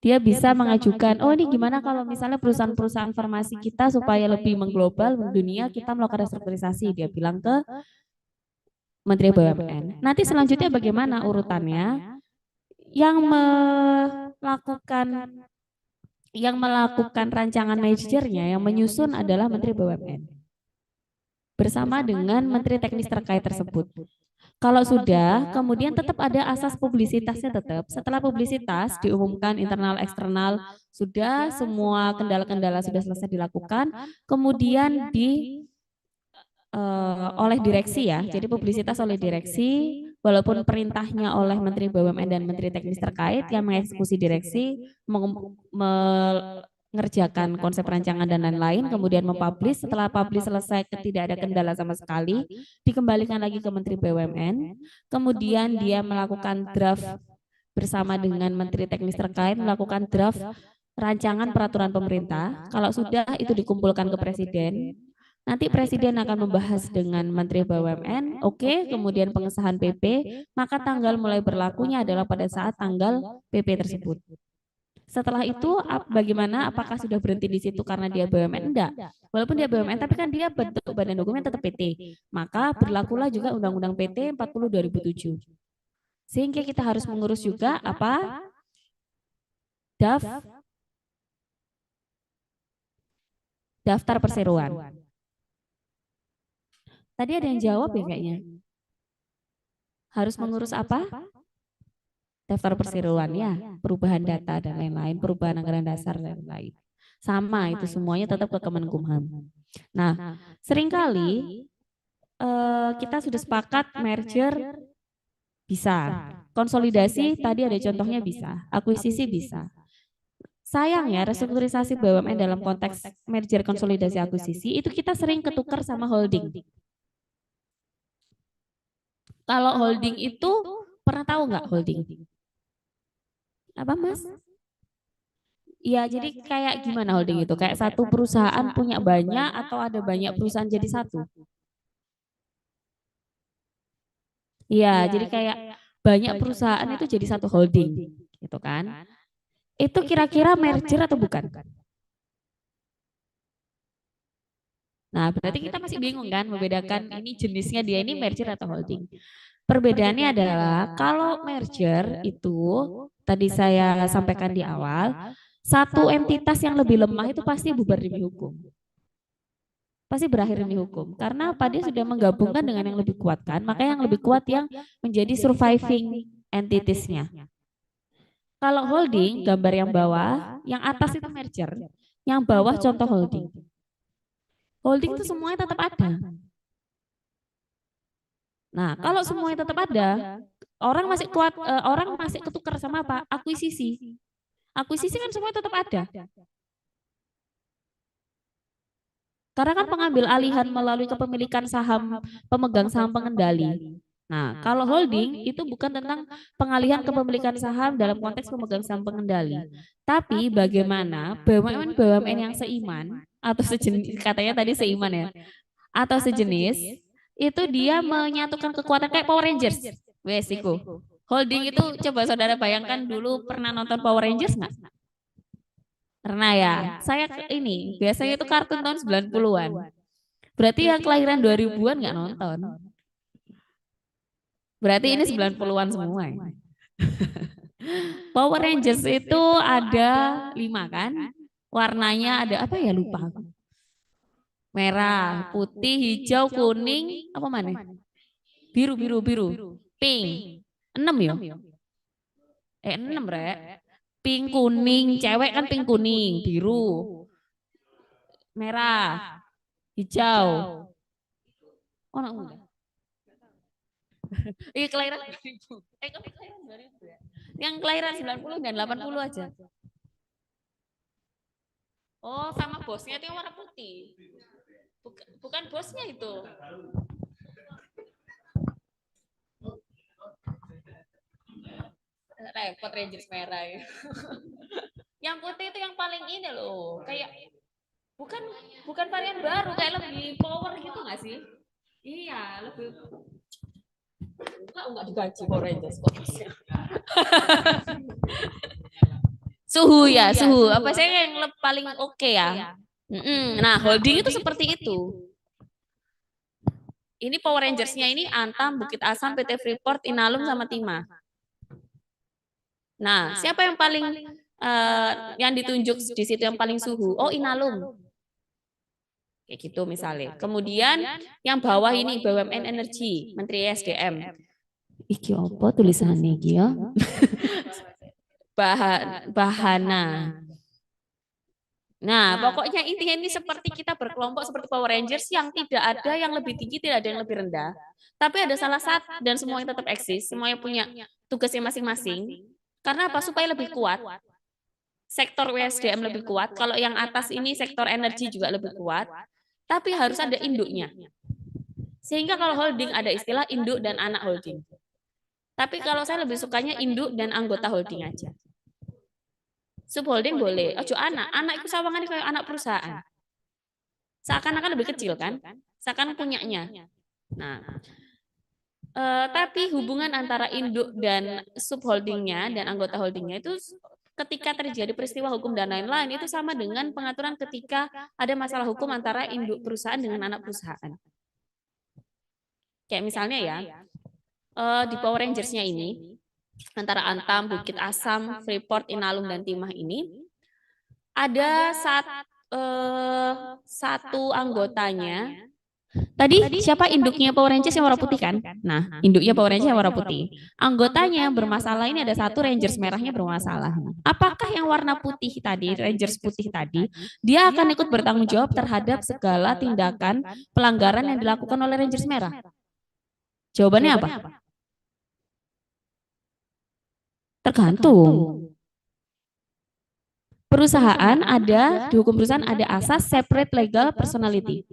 Dia bisa mengajukan, oh ini gimana kalau misalnya perusahaan-perusahaan farmasi kita supaya lebih mengglobal mendunia, kita melakukan restrukturisasi. Dia bilang ke Menteri BUMN. Nanti selanjutnya bagaimana urutannya? Yang melakukan rancangan manajernya, yang menyusun adalah Menteri BUMN bersama dengan Menteri Teknis terkait tersebut. Kalau sudah, kemudian tetap ada asas publisitasnya tetap. Setelah publisitas diumumkan internal eksternal, sudah semua kendala-kendala sudah selesai dilakukan, kemudian oleh direksi ya. Jadi publisitas oleh direksi, walaupun perintahnya oleh Menteri BUMN dan Menteri Teknis terkait yang mengeksekusi direksi, mengerjakan konsep rancangan dan lain-lain, kemudian mempublish. Setelah publish selesai, tidak ada kendala sama sekali, dikembalikan lagi ke Menteri BUMN, kemudian dia melakukan draft bersama dengan Menteri Teknis terkait, melakukan draft rancangan peraturan pemerintah. Kalau sudah, itu dikumpulkan ke Presiden. Nanti Presiden akan membahas dengan Menteri BUMN, oke, kemudian pengesahan PP, maka tanggal mulai berlakunya adalah pada saat tanggal PP tersebut. Setelah itu bagaimana? Apakah sudah berhenti di situ karena dia BUMN? Enggak. Walaupun dia BUMN, tapi kan dia bentuk badan hukumnya tetap PT. Maka berlakulah juga Undang-Undang PT 40 2007. Sehingga kita harus mengurus juga apa? Daftar perseroan. Tadi ada yang jawab ya kayaknya. Harus mengurus apa? Daftar perseroan ya, perubahan data dan lain-lain, perubahan anggaran dasar dan lain-lain. Sama itu semuanya tetap ke Kemenkumham. Nah, seringkali kita sudah sepakat merger bisa, konsolidasi tadi ada contohnya bisa, akuisisi bisa. Sayangnya restrukturisasi BUMN dalam konteks merger konsolidasi akuisisi itu kita sering ketukar sama holding. Kalau holding itu pernah tahu nggak holding? Apa Mas? Ya, jadi kayak gimana holding itu? Kayak satu perusahaan punya banyak atau ada banyak perusahaan jadi satu? Iya, jadi kayak banyak perusahaan itu jadi satu holding, gitu kan? Itu kira-kira merger atau bukan? Nah, berarti kita masih bingung kan membedakan ini jenisnya dia ini merger atau holding. Perbedaannya adalah kalau merger itu tadi saya sampaikan di awal, satu entitas yang lebih lemah itu pasti bubar demi hukum. Pasti berakhir demi hukum. Karena apa? Dia sudah menggabungkan dengan yang lebih kuat kan, maka yang lebih kuat yang menjadi surviving entitasnya. Kalau holding, gambar yang bawah, yang atas itu merger, yang bawah contoh holding. Holding itu semuanya tetap ada. Nah, kalau semuanya tetap ada, orang masih kuat, orang masih ketukar sama apa? Akuisisi. Akuisisi kan semuanya tetap ada. Karena kan pengambil alihan melalui kepemilikan saham, pemegang saham pengendali. Nah, kalau holding itu bukan tentang pengalihan kepemilikan saham dalam konteks pemegang saham pengendali. Tapi bagaimana BUMN yang seiman atau sejenis, katanya tadi seiman ya, atau sejenis, itu dia menyatukan kekuatan kayak Power Rangers. Wesiku. Holding itu coba saudara bayangkan dulu pernah nonton Power Rangers nggak? Pernah ya? Saya ini biasanya itu kartun tahun 90-an. Berarti yang kelahiran 2000-an nggak nonton. Berarti ini 90-an semua ya. Power Rangers itu ada 5 kan? Warnanya ada apa ya lupa. Merah, putih, hijau, kuning, apa mana? Biru. Pink. 6 ya? 6 rek. Pink, kuning, cewek kan pink, kuning, biru, merah, hijau. Oh, anak muda. Iya kelahiran 2000. Kok kelahiran 2000 ya? Yang kelahiran 90 dan 80 aja. Oh, sama bosnya itu yang warna putih. Bukan bosnya itu. Repot Rangers merah ya. Yang putih itu yang paling ini loh, kayak bukan varian baru, kayak lebih power gitu nggak sih? Iya, lebih enggak digaji Power Rangers kok. Suhu ya, suhu. Apa sih yang paling oke ya? Nah, holding itu seperti itu. Ini Power Rangers-nya ini Antam, Bukit Asam, PT Freeport, Inalum, sama Timah. Nah, siapa yang paling yang ditunjuk di situ yang paling suhu? Oh, Inalum. Kayak gitu misalnya. Kemudian yang bawah ini BUMN Energi, Menteri SDM. Iki apa tulisannya iki ya? Bahana. Nah, pokoknya intinya ini seperti kita berkelompok seperti Power Rangers yang tidak ada yang lebih tinggi, tidak ada yang lebih rendah. Tapi ada salah satu dan semuanya tetap eksis, semuanya punya tugasnya masing-masing. Karena apa? Supaya lebih kuat. Sektor WSDM lebih kuat. Kalau yang atas ini sektor energi juga lebih kuat. Tapi harus ada induknya. Sehingga kalau holding ada istilah induk dan anak holding. Tapi kalau saya lebih sukanya induk dan anggota holding aja. Subholding boleh, ojo anak itu sawangan kayak anak perusahaan. Seakan-akan lebih kecil kan, seakan punyanya. Nah, tapi hubungan antara induk dan subholdingnya dan anggota holdingnya itu ketika terjadi peristiwa hukum dan lain-lain itu sama dengan pengaturan ketika ada masalah hukum antara induk perusahaan dengan anak perusahaan. Kayak misalnya ya, di Power Rangers-nya ini, antara Antam, Bukit Asam, Freeport, Inalum, dan Timah ini, ada satu anggotanya. Tadi siapa induknya Power Rangers yang warna putih kan? Nah, induknya Power Rangers yang warna putih. Anggotanya yang bermasalah ini ada satu Rangers merahnya bermasalah. Apakah yang warna putih tadi, Rangers putih tadi, dia akan ikut bertanggung jawab terhadap segala tindakan pelanggaran yang dilakukan oleh Rangers merah? Jawabannya apa? Tergantung. Perusahaan ada, di hukum perusahaan ada asas separate legal personality.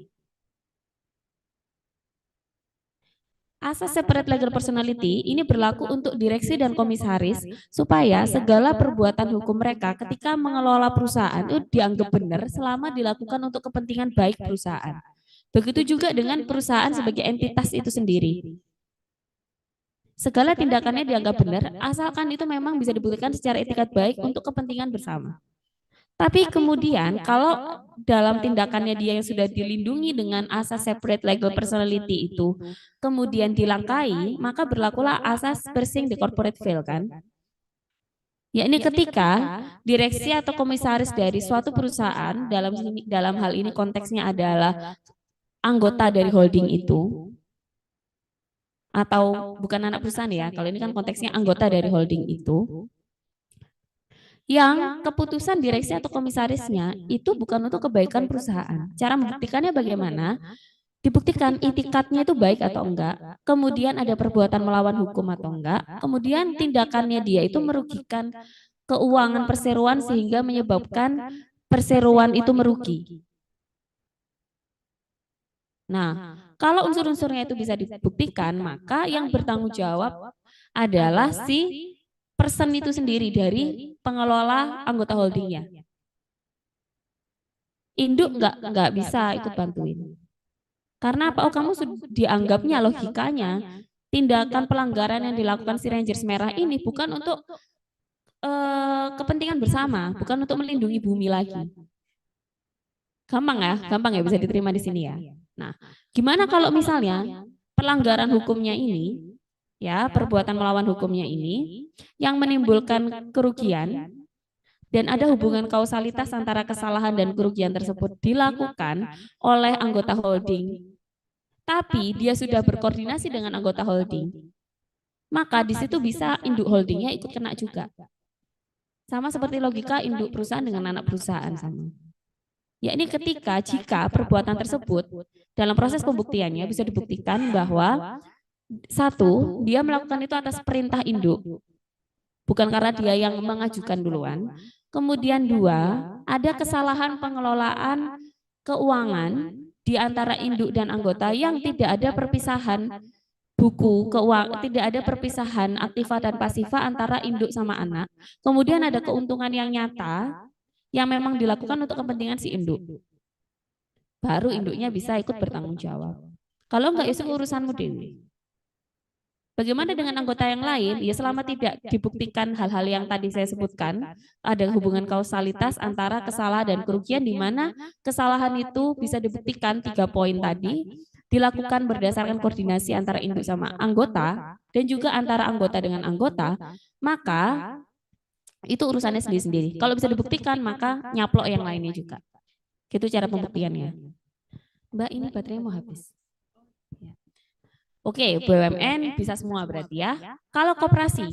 Asas separate legal personality ini berlaku untuk direksi dan komisaris supaya segala perbuatan hukum mereka ketika mengelola perusahaan itu dianggap benar selama dilakukan untuk kepentingan baik perusahaan. Begitu juga dengan perusahaan sebagai entitas itu sendiri. Segala tindakannya dianggap benar asalkan itu memang bisa dibuktikan secara etikat baik untuk kepentingan bersama. Tapi kemudian kalau dalam tindakannya dia yang sudah dilindungi dengan asas separate legal personality itu kemudian dilangkai, maka berlakulah asas persing the corporate veil kan? Yakni ketika direksi atau komisaris dari suatu perusahaan dalam hal ini konteksnya adalah anggota dari holding itu atau bukan anak perusahaan ya, kalau ini kan konteksnya anggota dari holding itu, yang keputusan direksi atau komisarisnya itu bukan untuk kebaikan perusahaan. Cara membuktikannya bagaimana? Dibuktikan itikadnya itu baik atau enggak, kemudian ada perbuatan melawan hukum atau enggak, kemudian tindakannya dia itu merugikan keuangan perseroan sehingga menyebabkan perseroan itu merugi. Nah, kalau unsur-unsurnya itu bisa dibuktikan, maka yang bertanggung jawab adalah si person itu sendiri dari pengelola anggota holdingnya. Induk nggak bisa ikut bantuin. Karena apa? Oh, kamu dianggapnya logikanya tindakan pelanggaran yang dilakukan si Rangers merah ini bukan untuk kepentingan bersama, bukan untuk melindungi bumi lagi. Gampang ya bisa diterima di sini ya. Nah, gimana kalau misalnya pelanggaran hukumnya ini, ya perbuatan melawan hukumnya ini, yang menimbulkan kerugian dan ada hubungan kausalitas antara kesalahan dan kerugian tersebut dilakukan oleh anggota holding, tapi dia sudah berkoordinasi dengan anggota holding, maka di situ bisa induk holdingnya ikut kena juga. Sama seperti logika induk perusahaan dengan anak perusahaan sama. Yakni ketika jika perbuatan tersebut dalam proses pembuktiannya bisa dibuktikan bahwa satu, dia melakukan itu atas perintah induk, bukan karena dia yang mengajukan duluan. Kemudian dua, ada kesalahan pengelolaan keuangan di antara induk dan anggota yang tidak ada perpisahan buku tidak ada perpisahan aktiva dan pasiva antara induk sama anak. Kemudian ada keuntungan yang nyata yang memang dilakukan untuk kepentingan si induk. Baru induknya bisa ikut bertanggung jawab. Kalau enggak, itu urusanmu dewi. Bagaimana dengan anggota yang lain? Ya selama tidak dibuktikan hal-hal yang tadi saya sebutkan, ada hubungan kausalitas antara kesalahan dan kerugian, di mana kesalahan itu bisa dibuktikan 3 poin tadi, dilakukan berdasarkan koordinasi antara induk sama anggota, dan juga antara anggota dengan anggota, maka itu urusannya sendiri-sendiri. Kalau bisa dibuktikan, maka nyaplok yang lainnya juga. Gitu cara pembuktiannya. Mbak, ini baterainya mau habis. Oke, BUMN bisa semua berarti ya. Kalau koperasi,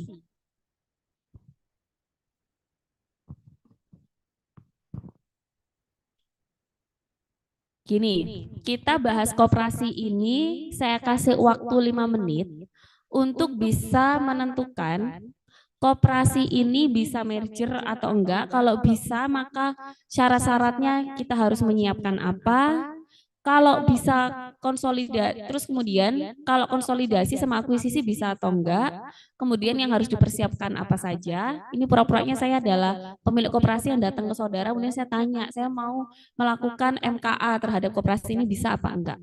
gini, kita bahas koperasi ini, saya kasih waktu 5 menit untuk bisa menentukan koperasi ini bisa merger atau enggak. Kalau bisa, maka syarat-syaratnya kita harus menyiapkan apa. Kalau bisa konsolidasi, terus kemudian kalau konsolidasi sama akuisisi bisa atau enggak, kemudian yang harus dipersiapkan apa saja. Ini pura-puranya saya adalah pemilik koperasi yang datang ke saudara, kemudian saya tanya, saya mau melakukan MKA terhadap koperasi ini bisa apa enggak.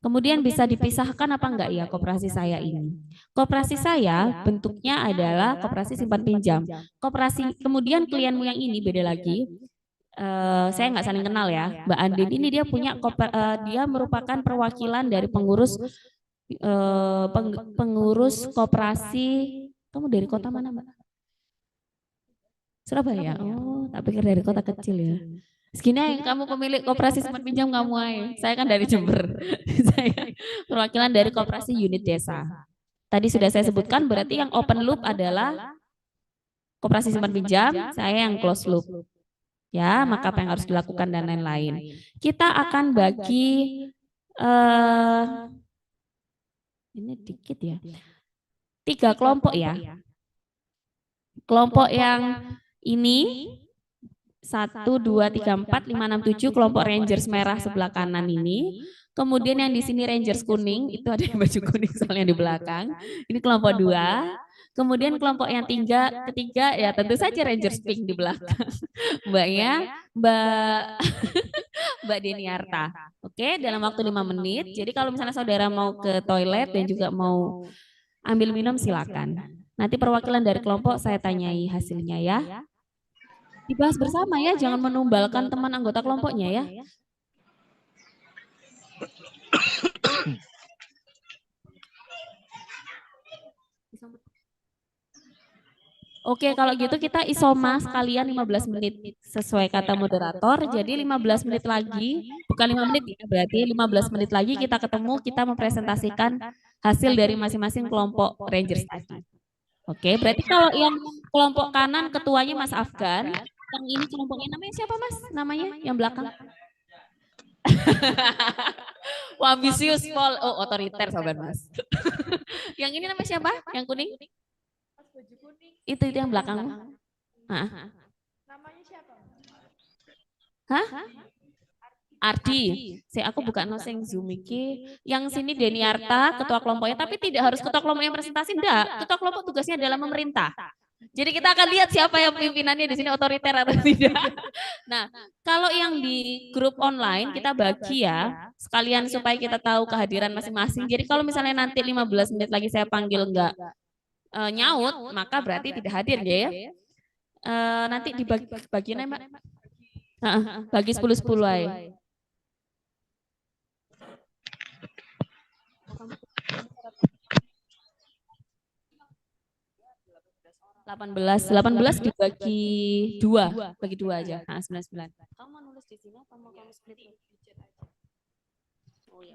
Kemudian bisa dipisahkan apa enggak ya koperasi saya ini. Koperasi saya bentuknya adalah koperasi simpan pinjam. Koperasi, kemudian klienmu yang ini beda lagi. Saya nggak saling kenal ya, Mbak Andin ini dia punya dia merupakan perwakilan dari pengurus pengurus koperasi. Kamu dari kota mana, Mbak? Surabaya. Oh, tak pikir dari kota kecil ya. Segini kamu pemilik koperasi simpan pinjam kamu ay. Saya kan dari Jember. Saya perwakilan dari koperasi unit desa. Tadi sudah saya sebutkan, berarti yang open loop adalah koperasi simpan pinjam, saya yang close loop. Ya, maka apa yang harus dilakukan dan lain-lain. Kita akan bagi ini dikit ya. 3 kelompok ya. Kelompok yang ini 1, 2, 3, 4, 5, 6, 7 kelompok Rangers merah sebelah kanan ini. Kemudian yang di sini Rangers kuning, itu ada yang baju kuning soalnya di belakang. Ini kelompok 2. Kemudian kelompok yang ketiga ya tentu saja Rangers pink di belakang. Mbaknya Mbak Deniarta. Oke, dalam waktu 5 menit. Jadi kalau misalnya saudara mau ke toilet dan juga mau ambil minum silakan. Nanti perwakilan dari kelompok saya tanyai hasilnya ya. Dibahas bersama ya, jangan menumbalkan teman anggota kelompoknya ya. Oke, kalau gitu kita isoma sekalian 15 menit sesuai kata moderator. Jadi 15 menit lagi, bukan 5 menit ya, berarti 15 menit lagi kita ketemu, kita mempresentasikan hasil dari masing-masing kelompok Rangers tadi. Oke, berarti kalau yang kelompok kanan ketuanya Mas Afgan, yang ini kelompoknya namanya siapa Mas? Namanya yang belakang? Ambisius, Paul. Oh, otoriter sobat Mas. Yang ini namanya siapa? Yang kuning? Itu yang belakang. Namanya siapa? Hah? Ardi. Aku buka noseng Zoom iki. Yang sini Deniarta, ketua kelompoknya, tapi tidak harus ketua kelompok yang presentasi, enggak. Ketua kelompok tugasnya adalah memerintah. Jadi kita akan lihat siapa yang pimpinannya di sini otoriter atau tidak. Nah, kalau yang di grup online kita bagi ya, sekalian supaya kita tahu kehadiran masing-masing. Jadi kalau misalnya nanti 15 menit lagi saya panggil enggak nyaut, maka berarti tidak hadir ya. Nanti dibagi bagian Mbak. Bagi 10-10 aja. 18 dibagi 2, bagi 2 aja. 99. Kamu mau nulis di sini atau mau kamu split di chat aja? Oh ya.